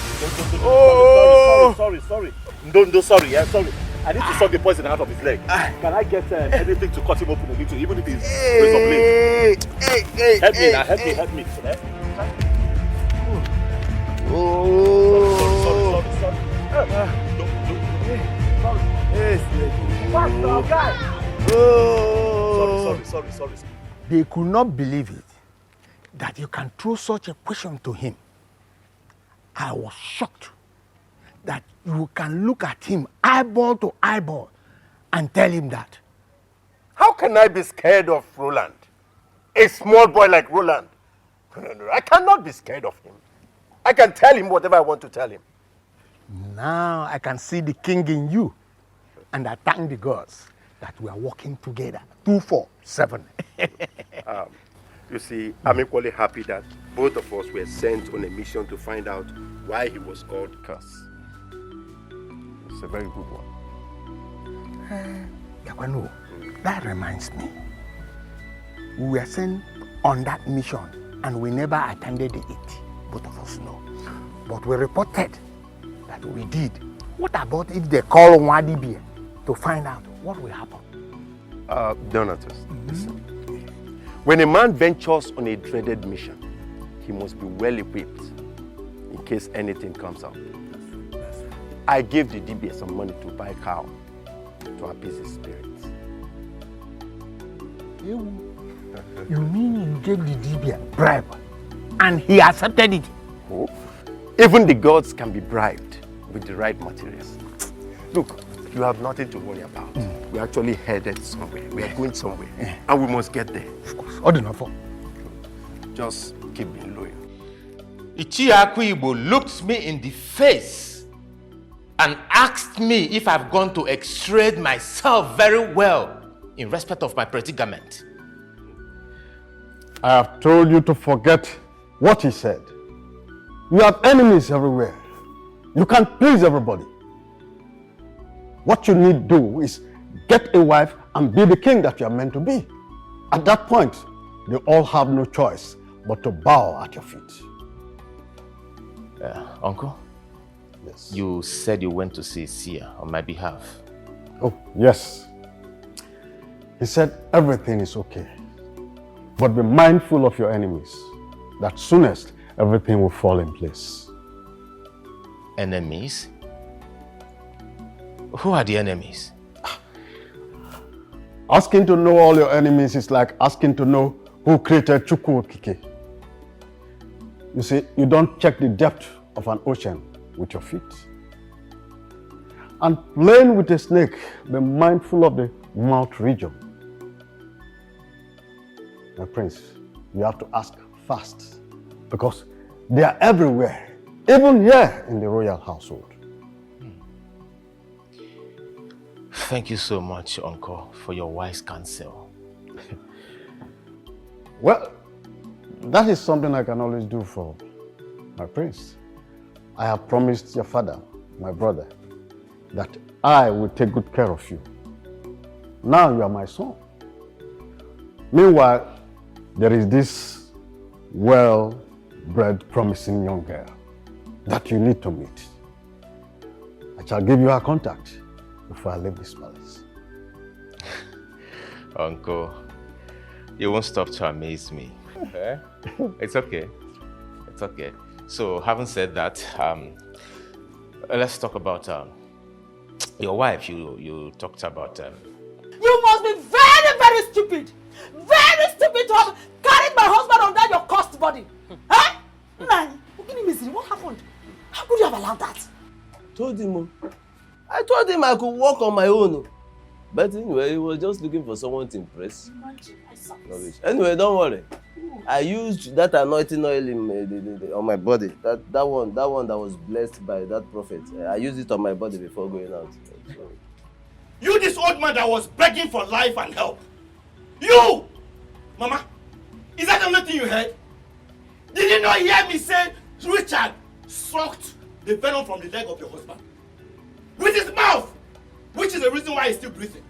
Sorry. Don't sorry. Yeah, sorry. I need to suck the poison out of his leg. Can I get anything to cut him open a little, even if it's razor blade? Help me. Sorry. They could not believe it, that you can throw such a question to him. I was shocked that you can look at him eyeball to eyeball and tell him that. How can I be scared of Roland? A small boy like Roland. No, I cannot be scared of him. I can tell him whatever I want to tell him. Now I can see the king in you, and I thank the gods that we are working together 2-4-7. You see, I'm equally happy that both of us were sent on a mission to find out why he was called Curse. It's a very good one. Yakwano, that reminds me. We were sent on that mission and we never attended it. Both of us know. But we reported that we did. What about if they call Wadibia to find out what will happen. Donatus, listen. When a man ventures on a dreaded mission, he must be well equipped in case anything comes up. I gave the DBA some money to buy a cow to appease his spirits. You mean you gave the DB a bribe and he accepted it? Oh, even the gods can be bribed with the right materials. Look, you have nothing to worry about. We're actually headed somewhere. We are going somewhere. And we must get there. Of course. Just keep being loyal. Ichiaku Igbo looked me in the face and asked me if I've gone to extrade myself very well in respect of my predicament. I have told you to forget what he said. You have enemies everywhere. You can't please everybody. What you need to do is get a wife and be the king that you are meant to be. At that point, they all have no choice but to bow at your feet. Uncle? Yes. You said you went to see Sia on my behalf. Oh, yes. He said everything is okay. But be mindful of your enemies. That soonest everything will fall in place. Enemies? Who are the enemies? Asking to know all your enemies is like asking to know who created Chukwu Okike. You see, you don't check the depth of an ocean with your feet. And playing with a snake, be mindful of the mouth region. My prince, you have to ask fast because they are everywhere, even here in the royal household. Thank you so much, Uncle, for your wise counsel. Well, that is something I can always do for my prince. I have promised your father, my brother, that I will take good care of you. Now you are my son. Meanwhile, there is this well-bred, promising young girl that you need to meet. I shall give you her contact before I leave this palace. Uncle, you won't stop to amaze me. It's okay. It's okay. So, having said that, let's talk about your wife. You talked about. You must be very, very stupid. Very stupid to have carried my husband under your cursed body. Huh? Man, what happened? How could you have allowed that? I told him I could walk on my own. But anyway, he was just looking for someone to impress. Anyway, don't worry. I used that anointing oil on my body. That one that was blessed by that prophet. I used it on my body before going out. So. You, this old man that was begging for life and help. You! Mama, is that the only thing you heard? Did you not hear me say Richard sucked the venom from the leg of your husband? With his mouth! Which is the reason why he's still breathing.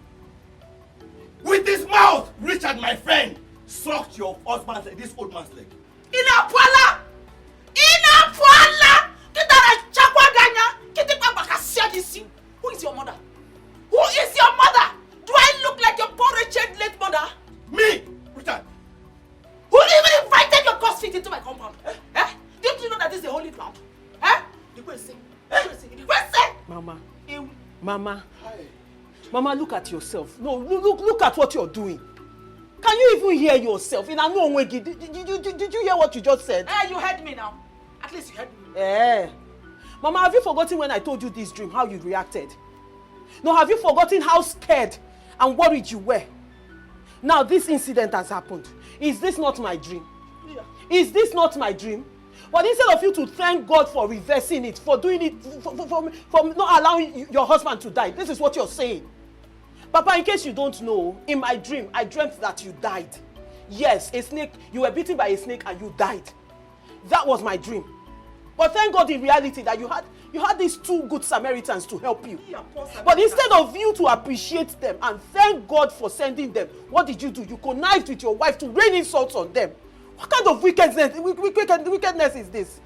With his mouth, Richard, my friend, sucked your husband's leg, this old man's leg. Inapuala! Inapuala! Who is your mother? Who is your mother? Do I look like your poor wretched late mother? Me, Richard. Who even invited your cursed feet into my compound? Eh? Don't you know that this is a holy ground? Eh? You go and sing. Mama, look at yourself. No, look at what you're doing. Can you even hear yourself? In no way, did you hear what you just said? You heard me now. At least you heard me. Mama, have you forgotten when I told you this dream, how you reacted? No, have you forgotten how scared and worried you were? Now this incident has happened. Is this not my dream? Yeah. Is this not my dream? But instead of you to thank God for reversing it, for doing it, for not allowing your husband to die, this is what you're saying. Papa, in case you don't know, in my dream, I dreamt that you died. Yes, a snake, you were bitten by a snake and you died. That was my dream. But thank God in reality that you had these two good Samaritans to help you. Yeah, but instead of you to appreciate them and thank God for sending them, what did you do? You connived with your wife to rain insults on them. What kind of wickedness is this?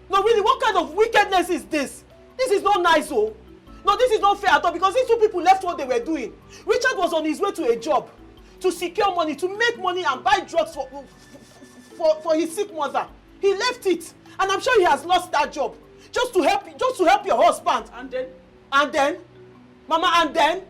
No, really, what kind of wickedness is this? This is not nice, oh. No, this is not fair at all because these two people left what they were doing. Richard was on his way to a job to secure money, to make money and buy drugs for his sick mother. He left it, and I'm sure he has lost that job just to help your husband. And then, Mama, and then,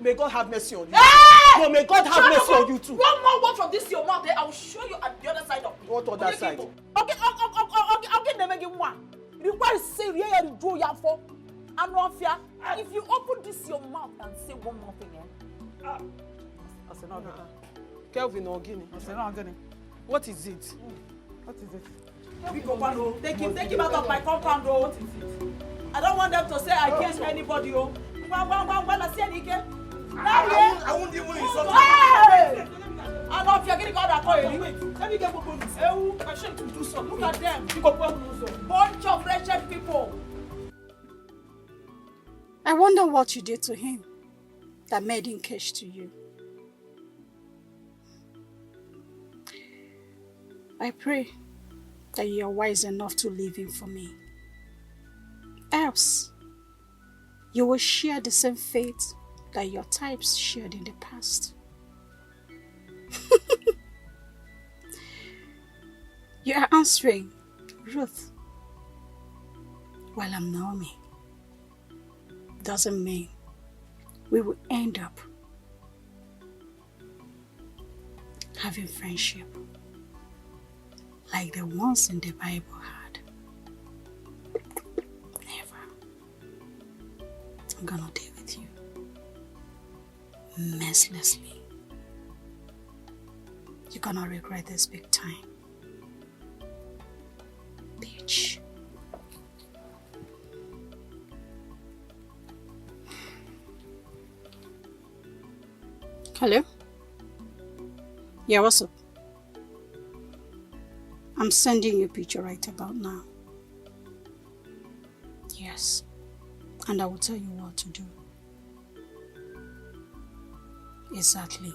may God have mercy on you. Hey! No, may God have mercy on you too. One more word from this your mouth, I will show you at the other side of me. What other side? Okay, never give one. Require say you do ya for. And if you open this your mouth and say one more thing, I said no. Kelvin Ogini. I said no. What is it? What is it? Take him out of my compound. What is it? I don't want them to say I against anybody. When I see any I won't even insult you. I know if you're getting out of call you. Let me get police. I should do something. Look at them. Bunch of wretched people. I wonder what you did to him that made him cash to you. I pray that you are wise enough to leave him for me. Else, you will share the same fate that your types shared in the past. You are answering Ruth while I'm Naomi. Doesn't mean we will end up having friendship like the ones in the Bible had. Never. I'm gonna deal with you mercilessly. You're gonna regret this big time. Bitch. Hello? Yeah, what's up? I'm sending you a picture right about now. Yes. And I will tell you what to do. Exactly.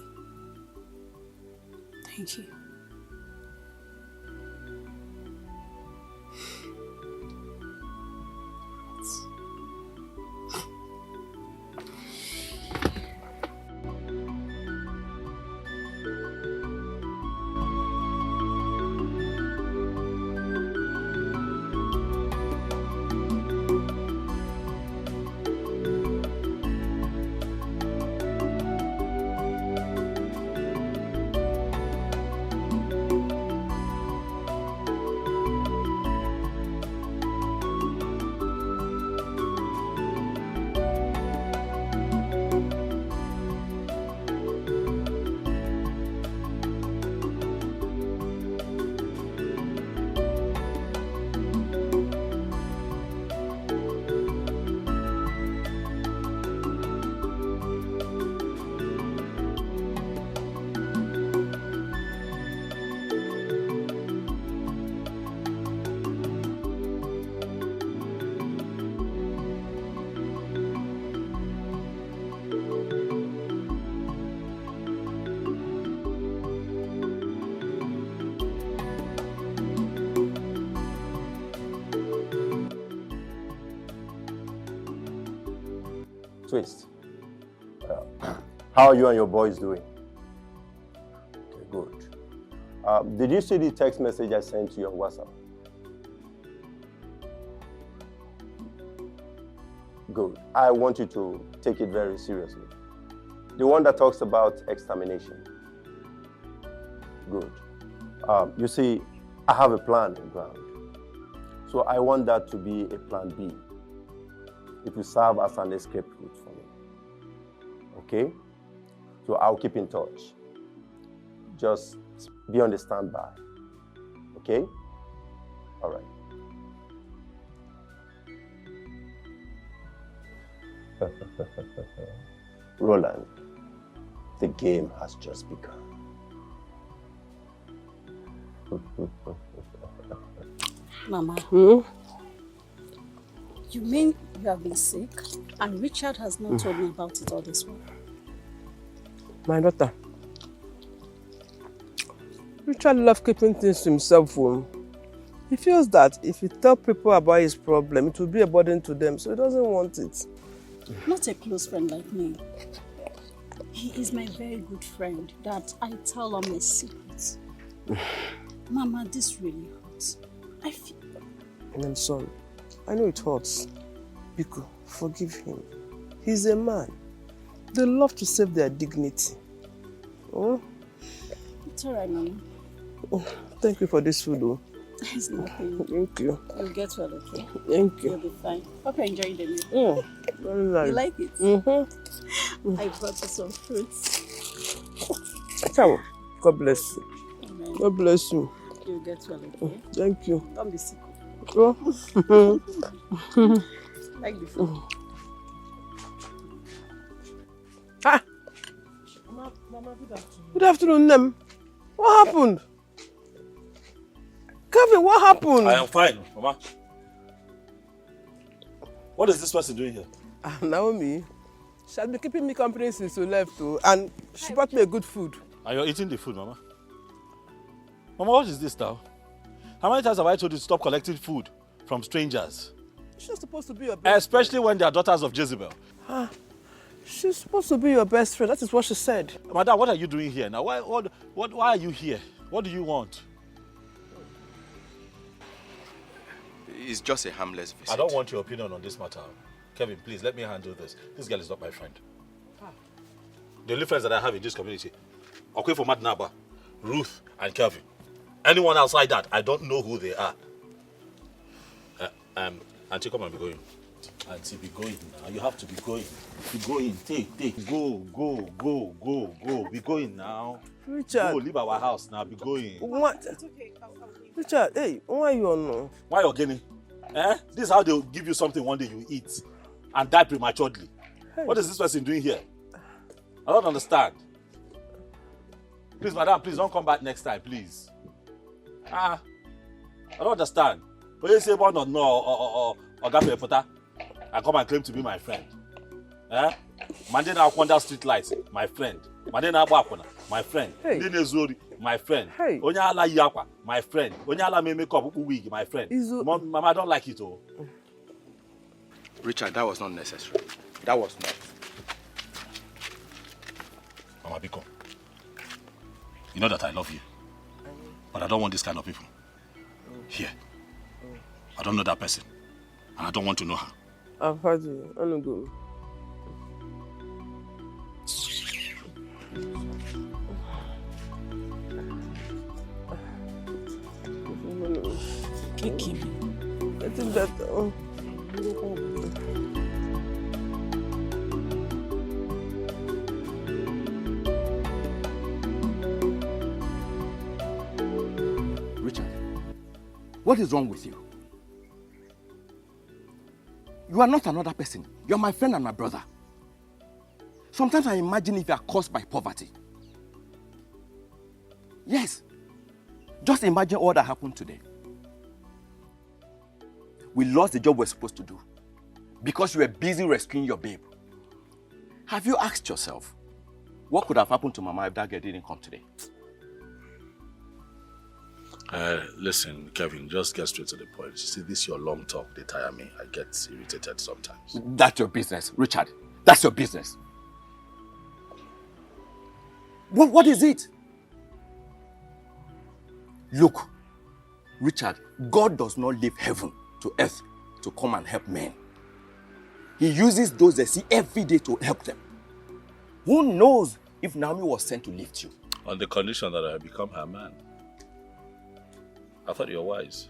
Thank you. Twist. How are you and your boys doing? Okay, good. Did you see the text message I sent to you on WhatsApp? Good. I want you to take it very seriously. The one that talks about extermination. Good. You see, I have a plan in ground. So I want that to be a plan B. It will serve as an escape route for me. Okay? So I'll keep in touch. Just be on the standby. Okay? All right. Roland, the game has just begun. Mama. You mean you have been sick and Richard has not told me about it all this while? My daughter, Richard loves keeping things to himself. He feels that if he tells people about his problem, it will be a burden to them, so he doesn't want it. Not a close friend like me. He is my very good friend that I tell him my secrets. Mama, this really hurts. I feel... And I'm sorry. I know it hurts. Biko, forgive him. He's a man. They love to save their dignity. Oh? It's alright, Mama. Oh, thank you for this food, though. It's nothing. Thank you. You'll get well, okay? Thank you. You'll be fine. Hope you're enjoying the meal. Very nice. You like it? Mm-hmm. I brought you some fruits. Come on. God bless you. Amen. God bless you. You'll get well, okay? Thank you. Don't be sick. Oh. Like the food. Ah! Mama, good afternoon. Good afternoon, Nem. What happened? Kevin, what happened? I am fine, Mama. What is this person doing here? Naomi. She has been keeping me company since you left, too, and she brought me a good food. And you're eating the food, Mama? Mama, what is this now? How many times have I told you to stop collecting food from strangers? She's supposed to be your best Especially when they are daughters of Jezebel. She's supposed to be your best friend. That is what she said. Madam, what are you doing here now? Why are you here? What do you want? It's just a harmless visit. I don't want your opinion on this matter. Kevin, please, let me handle this. This girl is not my friend. The only friends that I have in this community, okay, for Madnaba, Ruth, and Kevin. Anyone outside that, I don't know who they are. Auntie, come and be going. Auntie, be going now. You have to be going. Be going. Take. Go. Be going now. Richard. Go, leave our house now. Be going. What? It's okay. Richard, hey, why you on no? Why you're getting? This is how they'll give you something one day you eat and die prematurely. Hey. What is this person doing here? I don't understand. Please, madam, please don't come back next time, please. I don't understand. When you say one or no or Gape Pota, I come and claim to be my friend. Mandena Akwanda street lights, my friend. Mandena Abakwana, my friend. Nene Zori, my friend. Onyala Yakwa, my friend. Onyala me make up wig, my friend. Mama, I don't like it all. Richard, that was not necessary. That was not. Mama Biko, you know that I love you. But I don't want this kind of people here. I don't know that person. And I don't want to know her. I've heard you. I'm not going. Kiki. I think that... Richard, what is wrong with you? You are not another person. You are my friend and my brother. Sometimes I imagine if you are caused by poverty. Yes. Just imagine all that happened today. We lost the job we're supposed to do because you were busy rescuing your babe. Have you asked yourself, what could have happened to Mama if that girl didn't come today? Listen, Kevin, just get straight to the point. You see, this your long talk, they tire me. I get irritated sometimes. That's your business, Richard. That's your business. What is it? Look, Richard, God does not leave heaven to earth to come and help men. He uses those they see every day to help them. Who knows if Naomi was sent to lift you? On the condition that I become her man. I thought you were wise.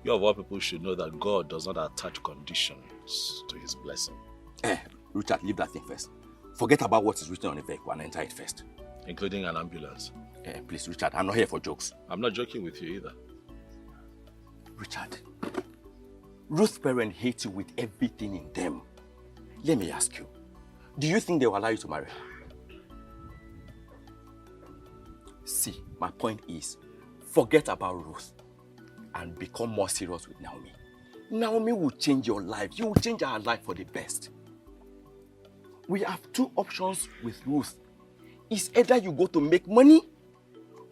You of all people should know that God does not attach conditions to his blessing. Richard, leave that thing first. Forget about what is written on the vehicle and enter it first. Including an ambulance. Please, Richard, I'm not here for jokes. I'm not joking with you either. Richard, Ruth's parents hate you with everything in them. Let me ask you, do you think they will allow you to marry her? See, my point is, forget about Ruth and become more serious with Naomi. Naomi will change your life. You will change our life for the best. We have two options with Ruth. It's either you go to make money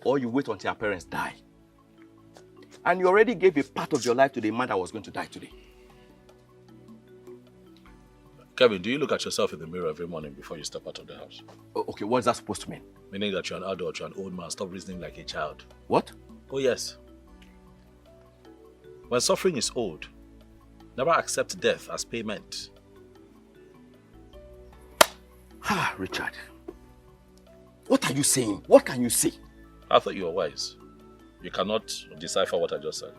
or you wait until your parents die. And you already gave a part of your life to the man that was going to die today. Kevin, do you look at yourself in the mirror every morning before you step out of the house? Oh, okay, what's that supposed to mean? Meaning that you're an adult, you're an old man. Stop reasoning like a child. What? Oh, yes. When suffering is old, never accept death as payment. Ah, Richard. What are you saying? What can you say? I thought you were wise. You cannot decipher what I just said.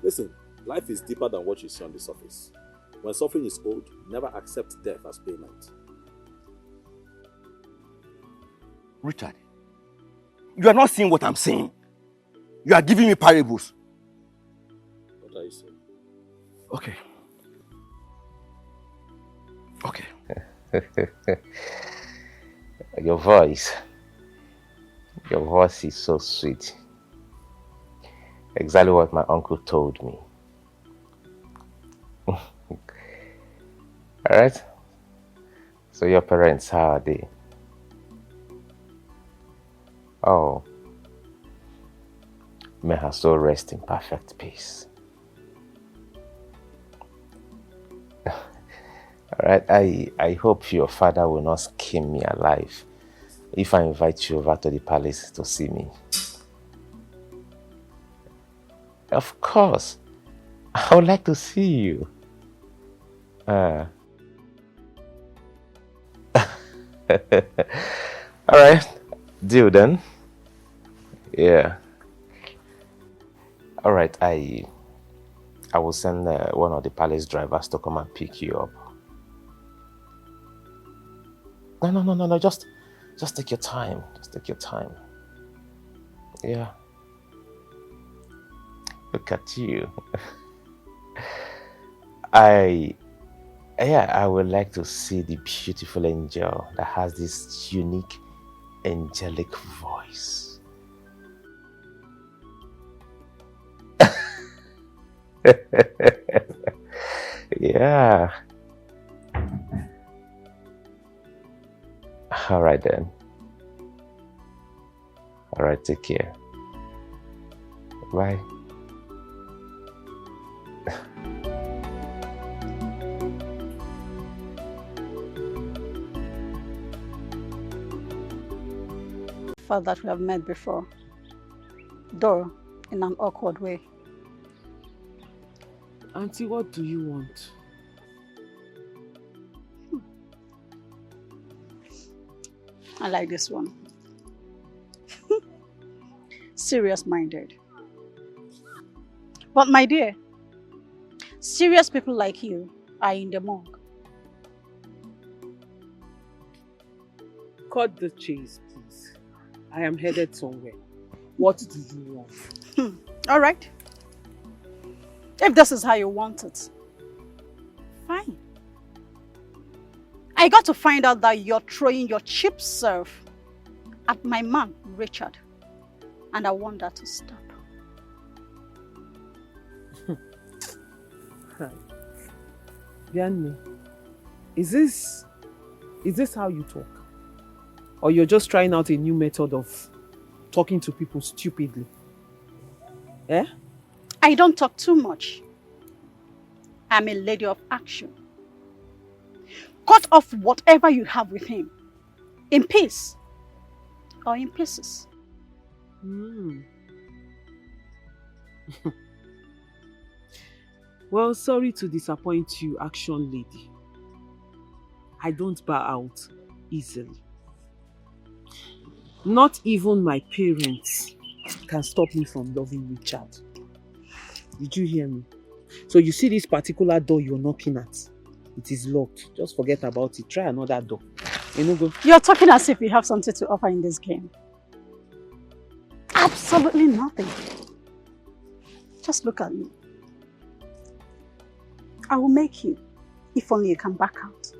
Listen, life is deeper than what you see on the surface. When suffering is old, never accept death as payment. Richard, you are not seeing what I'm saying. You are giving me parables. What are you saying? Okay. Okay. Your voice is so sweet. Exactly what my uncle told me. Alright? So your parents, how are they? Oh. May her soul rest in perfect peace. Alright, I hope your father will not skin me alive if I invite you over to the palace to see me. Of course. I would like to see you. Alright, deal then. Yeah. Alright, I will send one of the palace drivers to come and pick you up. No, just take your time. Just take your time. Yeah. Look at you. I would like to see the beautiful angel that has this unique angelic voice. Yeah. All right then. All right, take care. Bye. Fact that we have met before, though in an awkward way. Auntie, what do you want? I like this one. Serious-minded. But my dear, serious people like you are in the morgue. Cut the chase, please. I am headed somewhere. What do you want? All right. If this is how you want it, fine. I got to find out that you're throwing your cheap self at my man, Richard. And I want that to stop. Bianne, is this how you talk? Or you're just trying out a new method of talking to people stupidly? Eh? I don't talk too much. I'm a lady of action. Cut off whatever you have with him. In peace. Or in pieces. Well, sorry to disappoint you, action lady. I don't bow out easily. Not even my parents can stop me from loving Richard. Did you hear me? So you see this particular door you're knocking at? It is locked. Just forget about it. Try another door. You're talking as if you have something to offer in this game. Absolutely nothing. Just look at me. I will make you, if only you can back out.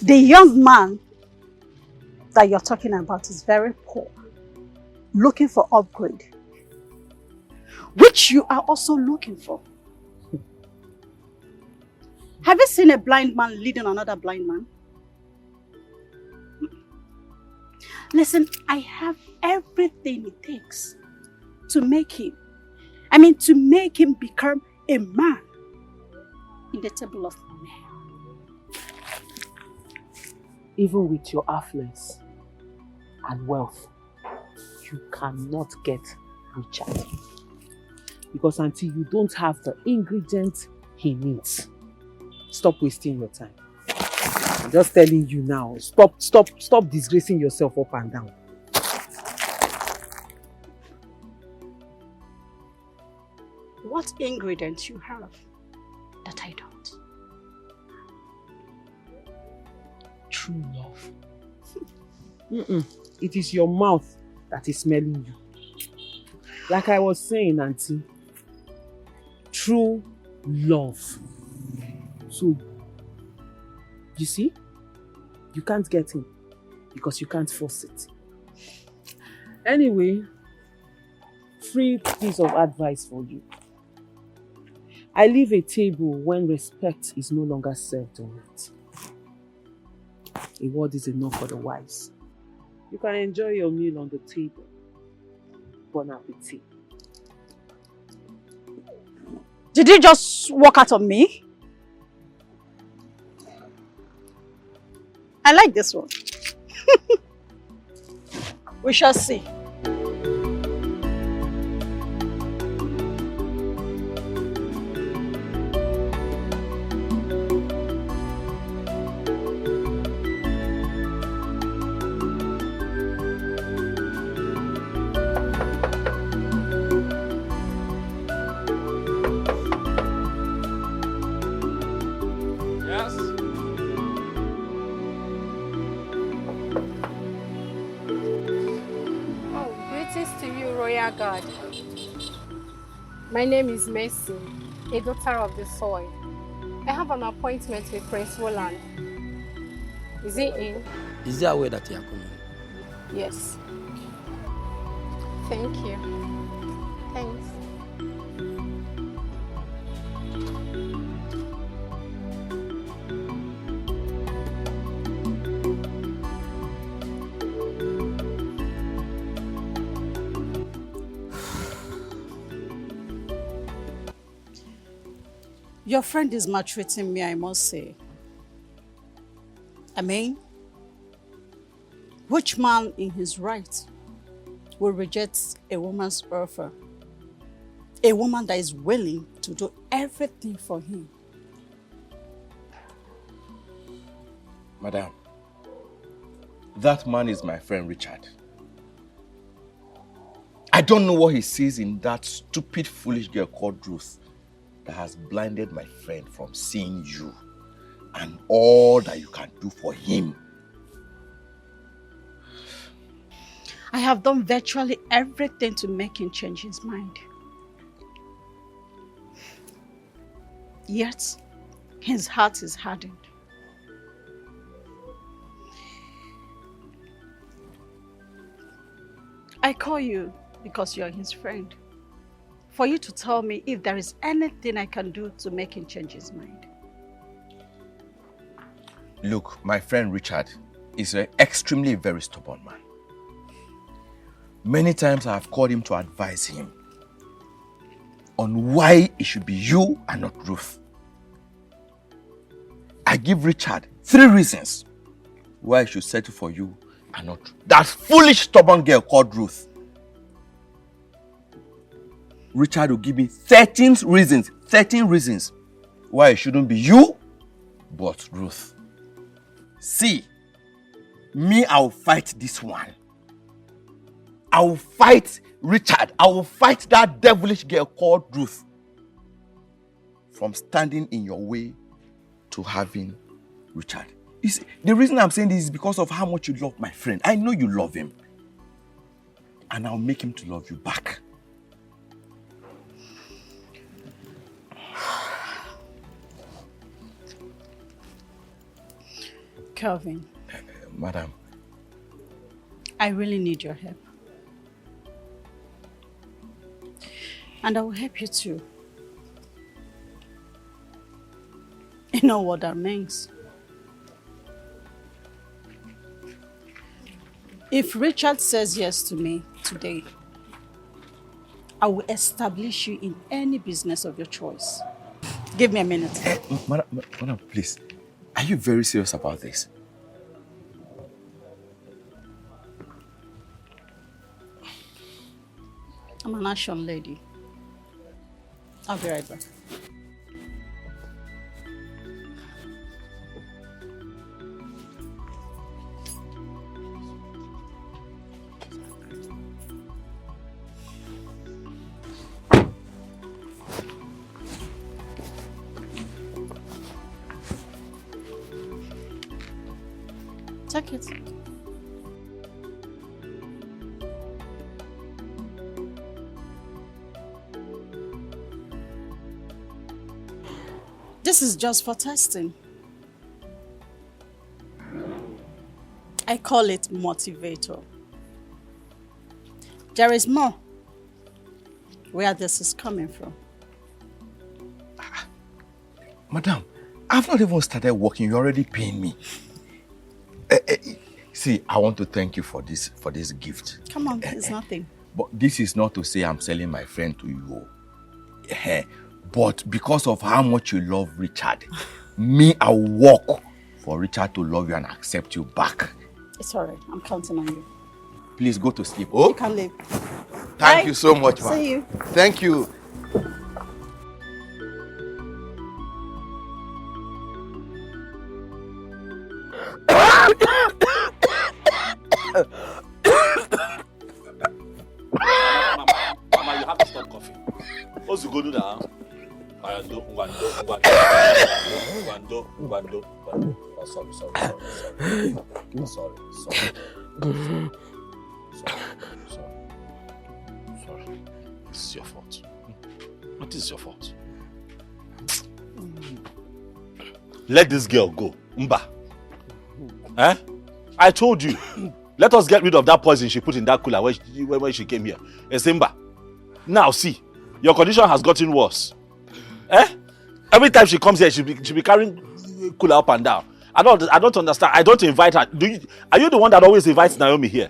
The young man that you're talking about is very poor, looking for upgrade, which you are also looking for. Have you seen a blind man leading another blind man? Listen, I have everything it takes to make him become a man in the table of men. Even with your affluence and wealth, you cannot get Richard. Because until you don't have the ingredients he needs, stop wasting your time. I'm just telling you now, stop disgracing yourself up and down. What ingredients you have that I don't? True love. It is your mouth that is smelling you. Like I was saying, Auntie, true love. So, you see, you can't get him because you can't force it. Anyway, free piece of advice for you. I leave a table when respect is no longer served on it. A word is enough for the wise. You can enjoy your meal on the table. Bon appetit. Did you just walk out on me? I like this one. We shall see. God. My name is Mercy, a daughter of the soil. I have an appointment with Prince Roland. Is he in? Is there a way that you are coming? Yes. Thank you. Thanks. Your friend is maltreating me, I must say. I mean, which man in his right will reject a woman's offer? A woman that is willing to do everything for him. Madam, that man is my friend Richard. I don't know what he sees in that stupid, foolish girl called Ruth that has blinded my friend from seeing you and all that you can do for him. I have done virtually everything to make him change his mind. Yet, his heart is hardened. I call you because you're his friend. For you to tell me if there is anything I can do to make him change his mind. Look, my friend Richard is an extremely very stubborn man. Many times I have called him to advise him on why it should be you and not Ruth. I give Richard 3 reasons why he should settle for you and not that foolish stubborn girl called Ruth. Richard will give me 13 reasons why it shouldn't be you, but Ruth. See, me, I will fight this one. I will fight Richard. I will fight that devilish girl called Ruth from standing in your way to having Richard. You see, the reason I'm saying this is because of how much you love my friend. I know you love him. And I'll make him to love you back. Kelvin. Madam. I really need your help. And I will help you too. You know what that means? If Richard says yes to me today, I will establish you in any business of your choice. Give me a minute. Madam, please. Are you very serious about this? I'm an action lady. I'll be right back. Take it. This is just for testing. I call it motivator. There is more where this is coming from. Madam, I've not even started working. You're already paying me. See, I want to thank you for this gift. Come on, it's nothing. But this is not to say I'm selling my friend to you. But because of how much you love Richard, I work for Richard to love you and accept you back. It's all right. I'm counting on you. Please go to sleep. Oh, you can leave. Thank you so much, ma. See you. Thank you. Mama, you have to stop coughing. What's you go do now? Guando. Oh, sorry. This is your fault. What is your fault? Let this girl go. Mba. Eh? I told you. Let us get rid of that poison she put in that cooler when she came here. Simba. Now see, your condition has gotten worse. Eh? Every time she comes here, she be carrying cooler up and down. I don't understand. I don't invite her. Are you the one that always invites Naomi here?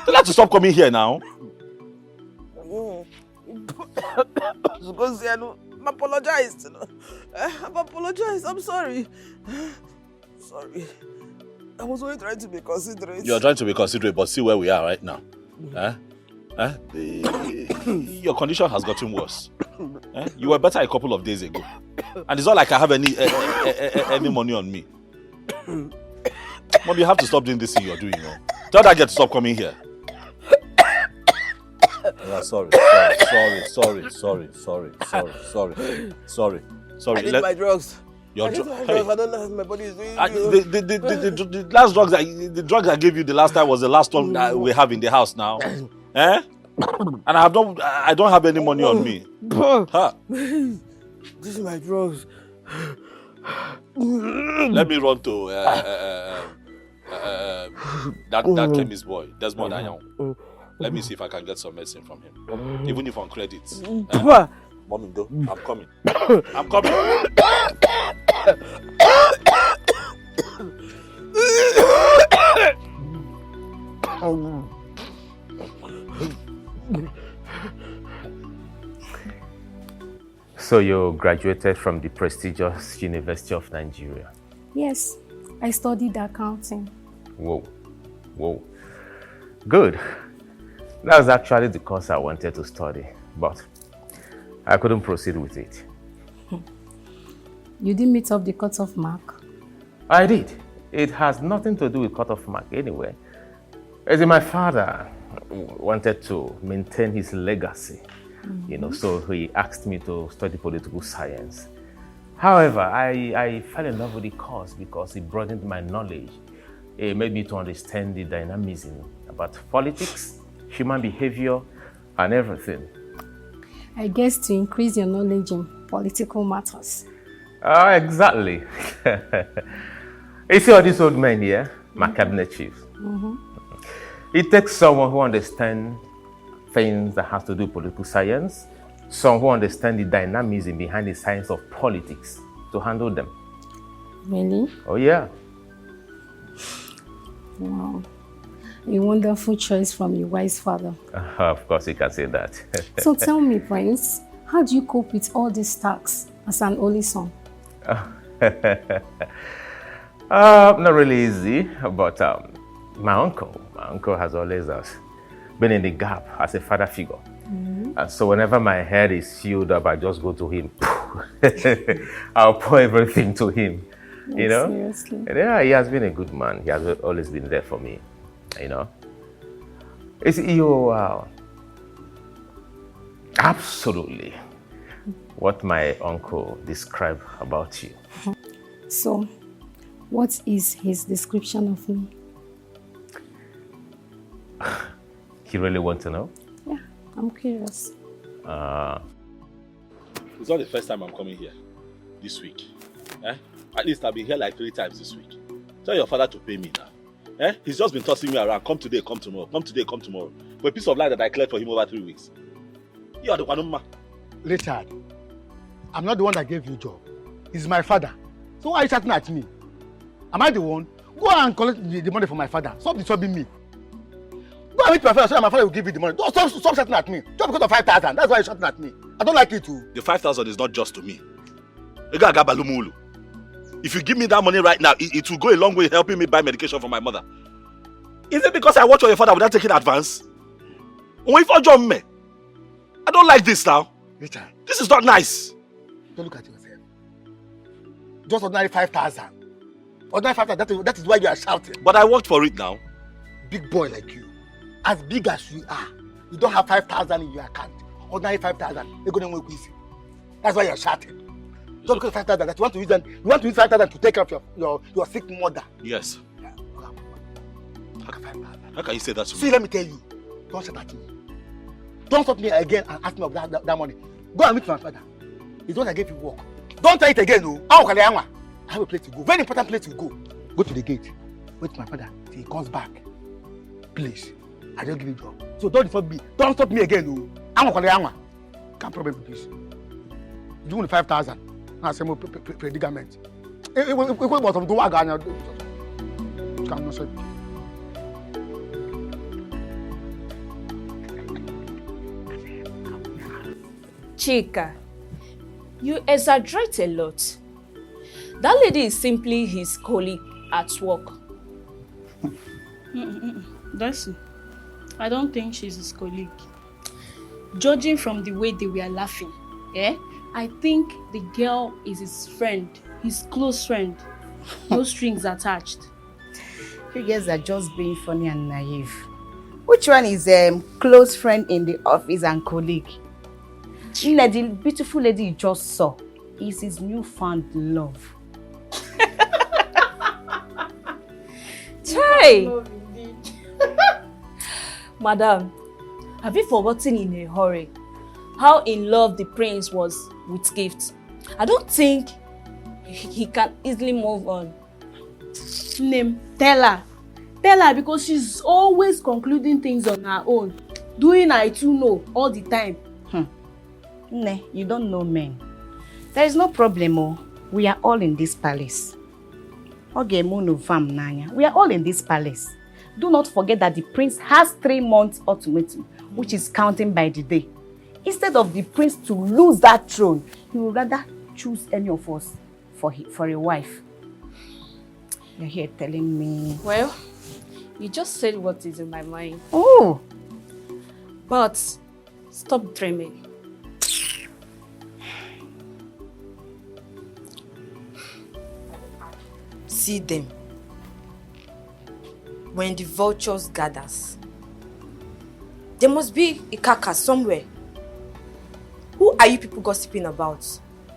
Tell her to stop coming here now. I'm apologized. I've apologized. I'm sorry. Sorry. I was only trying to be considerate. You're trying to be considerate, but see where we are right now. Your condition has gotten worse. You were better a couple of days ago. And it's not like I have any money on me. Mom, you have to stop doing this thing you're doing. Tell that girl to stop coming here. Yeah, sorry. I need my drugs. Your I drugs. don't know how my body is doing. The last drugs I gave you the last time was the last one that we have in the house now. And I don't have any money on me. Huh? This is my drugs. Let me run to that chemist boy, Desmond Ayan. Let me see if I can get some medicine from him, even if on credit. Mommy, I'm coming. I'm coming. So you graduated from the prestigious University of Nigeria? Yes, I studied accounting. Whoa. Good. That was actually the course I wanted to study, but I couldn't proceed with it. You didn't meet up the cutoff mark? I did. It has nothing to do with cutoff mark anyway. As in, my father wanted to maintain his legacy, so he asked me to study political science. However, I fell in love with the course because it broadened my knowledge. It made me to understand the dynamism about politics, human behavior, and everything. I guess to increase your knowledge in political matters. Exactly. You see all these old men here, my cabinet chiefs. It takes someone who understands things that have to do with political science, someone who understands the dynamism behind the science of politics to handle them. Really? Oh, yeah. Wow. A wonderful choice from a wise father. Of course, you can say that. So tell me, Prince, how do you cope with all these tasks as an only son? Not really easy, but my uncle has always been in the gap as a father figure. And so whenever my head is filled up, I just go to him. I'll pour everything to him, you know? Seriously? And yeah, he has been a good man. He has always been there for me, you know? It's absolutely what my uncle described about you. So, what is his description of me? You really want to know? Yeah, I'm curious. It's not the first time I'm coming here this week. At least I've been here like 3 times this week. Tell your father to pay me now. He's just been tossing me around. Come today, come tomorrow. Come today, come tomorrow. For a piece of land that I cleared for him over 3 weeks. You are the one, ma. Richard, I'm not the one that gave you a job. He's my father. So why are you shouting at me? Am I the one? Go and collect the money from my father. Stop disturbing me. Go and meet my father so that my father will give you the money. Don't stop shouting at me. Just because of 5,000. That's why you're shouting at me. I don't like it too. The 5,000 is not just to me. If you give me that money right now, it will go a long way helping me buy medication for my mother. Is it because I watch on your father without taking advance? I don't like this now. Richard. This is not nice. Don't look at yourself. Just ordinary 5,000. Ordinary 5,000, that is why you are shouting. But I worked for it now. Big boy like you, as big as you are, you don't have 5,000 in your account. Ordinary 5,000, you're going to work easy. That's why you're shouting. Just because of 5,000, that you want to use 5,000 to take care of your sick mother. Yes. Yeah. How can you say that to me? See, let me tell you, don't shout at me. Don't stop me again and ask me of that money. Go and meet my father. It's what I gave you work. Don't try it again, no. I have a place to go. Very important place to go. Go to the gate. Wait for my father till he comes back. Please. I don't give you a job. So don't stop me. Don't stop me again, no. Can't problem with this. You want 5,000. Now say more predicament. It was bottom to work. Cannot say. Chika, you exaggerate a lot. That lady is simply his colleague at work. Darcy, I don't think she's his colleague. Judging from the way they were laughing, I think the girl is his friend, his close friend. No strings attached. You guys are just being funny and naive. Which one is close friend in the office and colleague? The beautiful lady you just saw is his newfound love. Chai! Madam, have you forgotten in a hurry how in love the prince was with Gift? I don't think he can easily move on. Name, tell her because she's always concluding things on her own, doing I too know all the time. Ne, you don't know men. There is no problem. We are all in this palace. We are all in this palace. Do not forget that the prince has 3 months ultimatum, which is counting by the day. Instead of the prince to lose that throne, he would rather choose any of us for a wife. You're here telling me... Well, you just said what is in my mind. Oh! But stop dreaming. See them. When the vultures gathers, there must be a carcass somewhere. Who are you people gossiping about?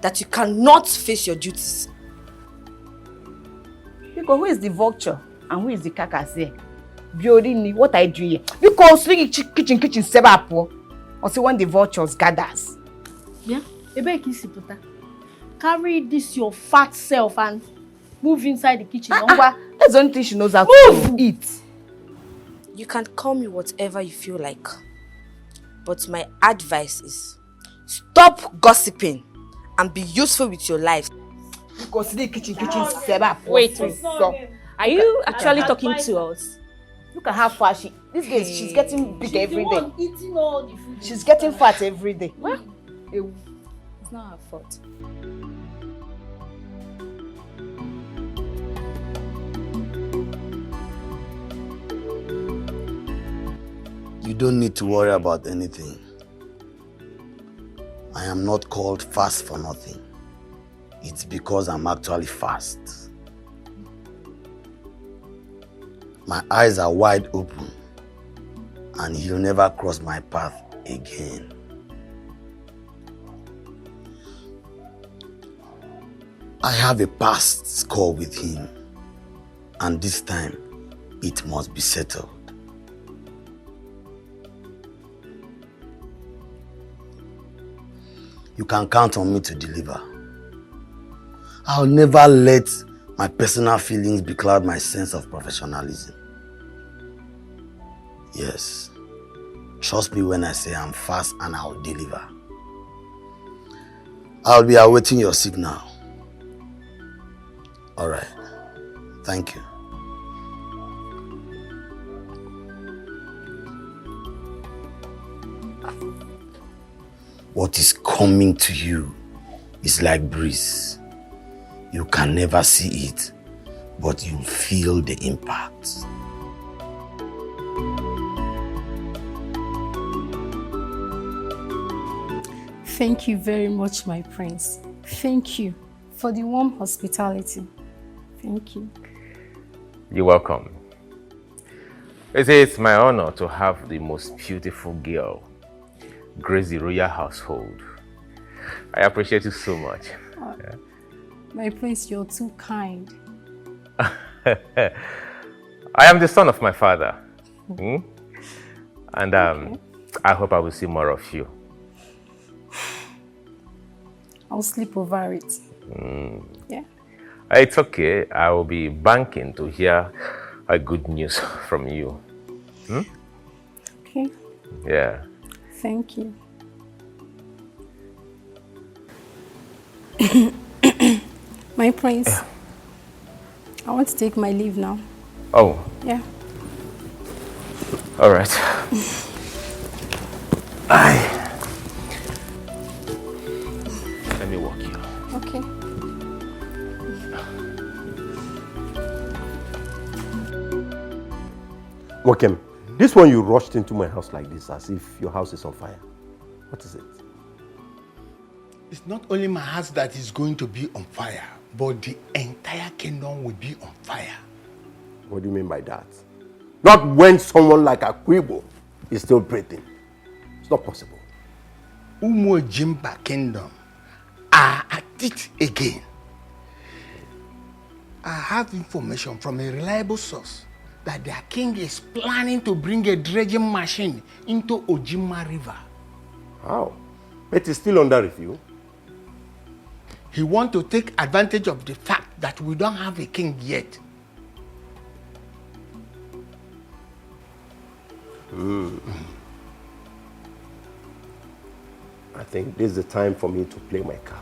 That you cannot face your duties? Because who is the vulture and who is the carcass here? Biorini, what I do here? Because kitchen sebapo. Or see when the vultures gathers. Yeah, carry this your fat self and move inside the kitchen. That's the only thing she knows how to eat. You can call me whatever you feel like. But my advice is, stop gossiping and be useful with your life. Because the kitchen setup. Wait. Are you actually talking to us? Look at how fat she's getting big every day. Eating all the food. She's getting fat every day. Well, it's not her fault. You don't need to worry about anything. I am not called fast for nothing. It's because I'm actually fast. My eyes are wide open, and he'll never cross my path again. I have a past score with him, and this time it must be settled. You can count on me to deliver. I'll never let my personal feelings becloud my sense of professionalism. Yes, trust me when I say I'm fast and I'll deliver. I'll be awaiting your signal. All right, thank you. What is coming to you is like breeze. You can never see it, but you feel the impact. Thank you very much, my prince. Thank you for the warm hospitality. Thank you. You're welcome. It's my honor to have the most beautiful girl grace the royal household. I appreciate you so much. Yeah. My prince, you're too kind. I am the son of my father. And I hope I will see more of you. I'll sleep over it. Yeah. It's okay. I will be banking to hear a good news from you. Okay. Yeah. Thank you. My prince, I want to take my leave now. Oh. Yeah. All right. Let me walk you. Okay. Wakem, this one you rushed into my house like this as if your house is on fire. What is it? It's not only my house that is going to be on fire, but the entire kingdom will be on fire. What do you mean by that? Not when someone like Akwibo is still breathing. It's not possible. Umo Jimba kingdom are at it again. I have information from a reliable source that their king is planning to bring a dredging machine into Ojima River. How? It is still under review. He wants to take advantage of the fact that we don't have a king yet. I think this is the time for me to play my card.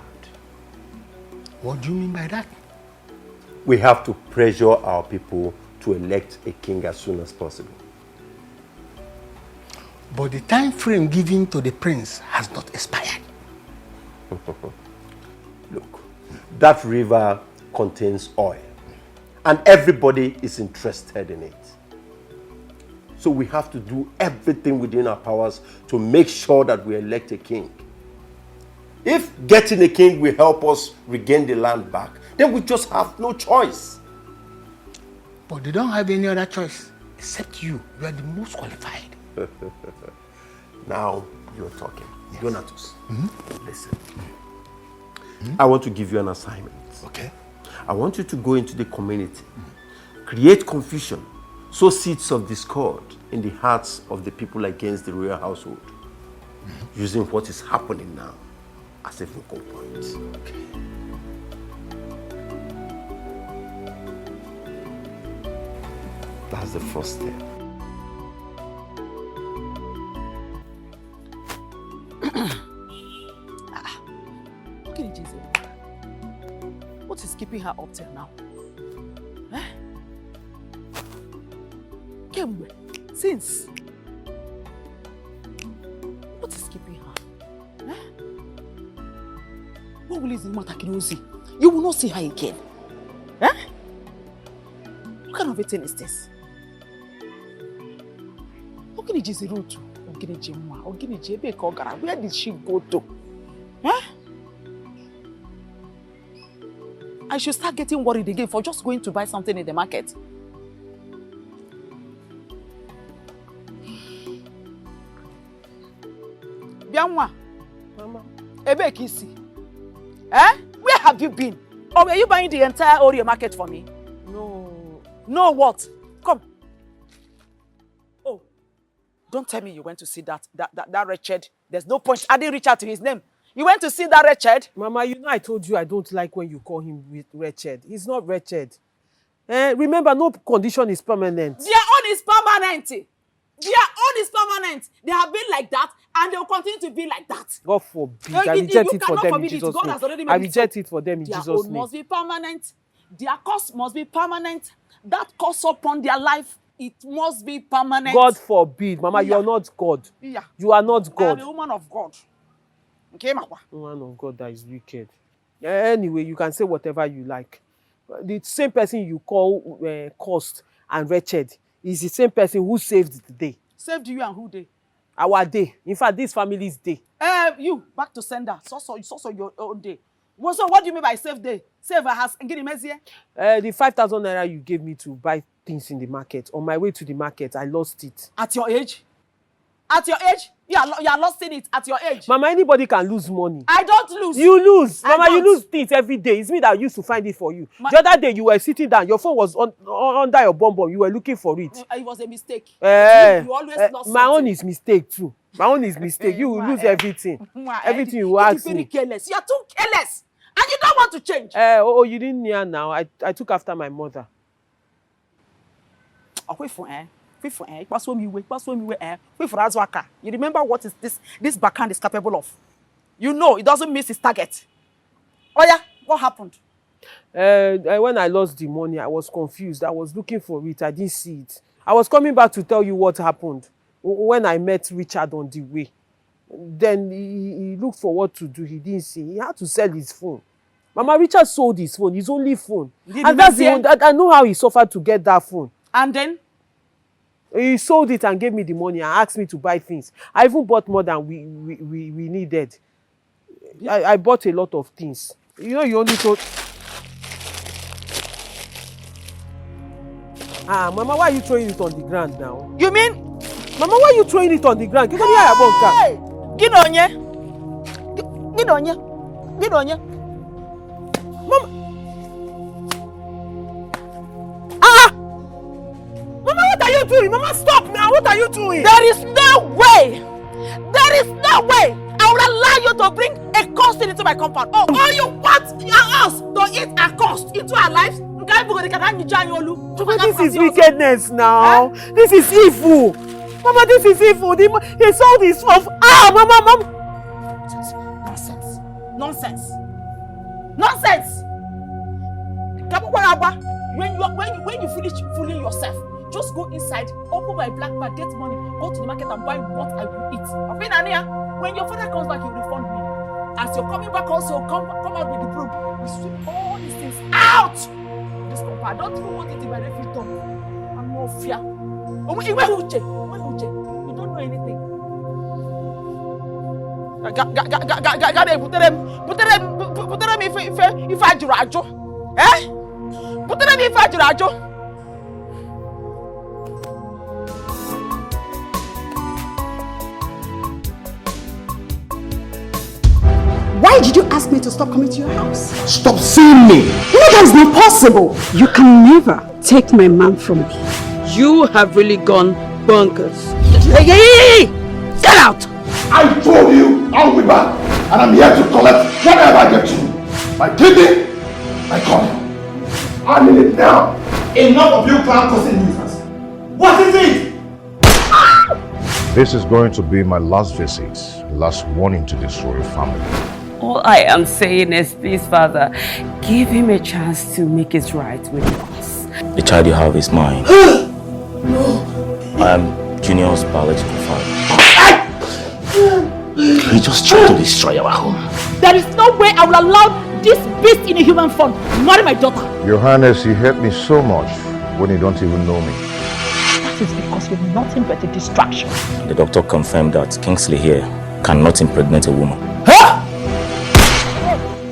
What do you mean by that? We have to pressure our people to elect a king as soon as possible. But the time frame given to the prince has not expired. Look, that river contains oil, and everybody is interested in it. So we have to do everything within our powers to make sure that we elect a king. If getting a king will help us regain the land back, then we just have no choice. But they don't have any other choice except you. You are the most qualified. Now you're talking. Yes. Donatus, listen. I want to give you an assignment. Okay. I want you to go into the community, create confusion, sow seeds of discord in the hearts of the people against the royal household, using what is happening now as a focal point. Okay. That's the first step. Okay, Jesus. What is keeping her up till now? Since. What is keeping her? Eh? What will is the matter, Kirosi? You will not see her again. Eh? What kind of a thing is this? Where did she go to? Huh? I should start getting worried again for just going to buy something in the market. Bianwa, Mama, Ebe Kisi. Eh? Where have you been? Or were you buying the entire Oreo market for me? No. No what? Come. Oh, don't tell me you went to see that wretched. There's no point. I didn't reach out to his name. You went to see that wretched? Mama, you know I told you I don't like when you call him wretched. He's not wretched. Remember, no condition is permanent. Their own is permanent. Their own is permanent. They have been like that and they will continue to be like that. God forbid. I reject it for them in Jesus' name. I reject it for them in Jesus' name. Their own must be permanent. Their curse must be permanent. That curse upon their life, it must be permanent. God forbid. Mama, you are not God. Yeah. You are not God. I am a woman of God. Okay, Mama? Woman of God that is wicked. Anyway, you can say whatever you like. The same person you call cursed and wretched is the same person who saved the day. Saved you and who day? Our day. In fact, this family's day. You, back to sender. So your own day. So what do you mean by save day? Save a house and get him here? The 5,000 naira you gave me to buy things in the market. On my way to the market, I lost it. At your age? At your age? You are lost in it at your age. Mama, anybody can lose money. I don't lose. You lose. Mama, you lose things every day. It's me that used to find it for you. The other day, you were sitting down. Your phone was under your bum. You were looking for it. It was a mistake. You always lost my something. own is mistake too. My own is mistake. You will lose everything. Everything you ask me. You're very careless. You're too careless. And you don't want to change. You didn't hear now. I took after my mother. Wait for you remember what is this backhand is capable of? You know it doesn't miss its target. Oh yeah, what happened? When I lost the money, I was confused. I was looking for it. I didn't see it. I was coming back to tell you what happened when I met Richard on the way. Then he looked for what to do. He didn't see. He had to sell his phone. Mama, Richard sold his phone, his only phone. And that's the one, I know how he suffered to get that phone. And then? He sold it and gave me the money and asked me to buy things. I even bought more than we needed. I bought a lot of things. You know, you only told... Mama, why are you throwing it on the ground now? You mean? Mama, why are you throwing it on the ground? Hey! Gidonye. Mama! Mama, what are you doing? Mama, stop now! What are you doing? There is no way! There is no way! I will allow you to bring a cost into my compound. Oh, all you want us to eat a cost into our lives? This is wickedness now. Huh? This is evil. Mama, this is evil. He sold his phone. Mama. Nonsense. When you finish fooling yourself, just go inside, open my black bag, get money, go to the market and buy what I will eat. When your father comes back, he will refund me. As you're coming back also, come out with the broom. We sweep all these things out. This compound. I don't even want it in my refuge dump. I'm no fear. You don't know anything. If I do rajo. Why did you ask me to stop coming to your house? Stop seeing me! No, that is not possible. You can never take my man from me. You have really gone bonkers. Hey! Get out! I told you I'll be back, and I'm here to collect whatever I get to. My kidney, my coin. I need it now. Enough of you clown causing nuisance. What is it? This is going to be my last visit, last warning to this royal family. All I am saying is, please, Father, give him a chance to make it right with us. The child you have is mine. No, Junior's biological father. He just tried to destroy our home. There is no way I will allow this beast in a human form marry my daughter. Your Highness, you hurt me so much when you don't even know me. That is because you're nothing but a distraction. The doctor confirmed that Kingsley here cannot impregnate a woman.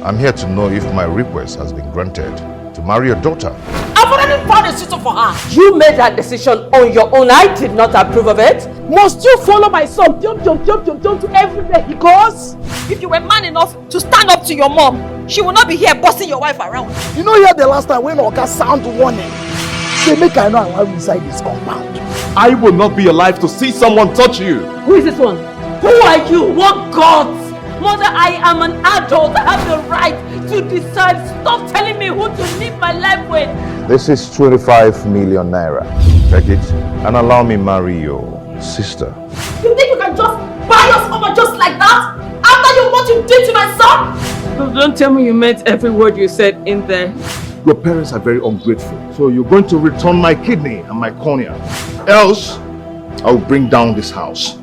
I'm here to know if my request has been granted to marry your daughter. I've already found a suitor for her. You made that decision on your own. I did not approve of it. Must you follow my son jump to everywhere he goes? If you were man enough to stand up to your mom, she will not be here bossing your wife around. You know here the last time when Oga sound warning, say make I know allow you inside this compound. I will not be alive to see someone touch you. Who is this one? Who are you? What gods? Mother, I am an adult. I have the right to decide. Stop telling me who to live my life with. This is 25 million naira. Take it and allow me marry your sister. You think you can just buy us over just like that? After you what you did to my son? Don't tell me you meant every word you said in there. Your parents are very ungrateful. So you're going to return my kidney and my cornea. Else, I will bring down this house.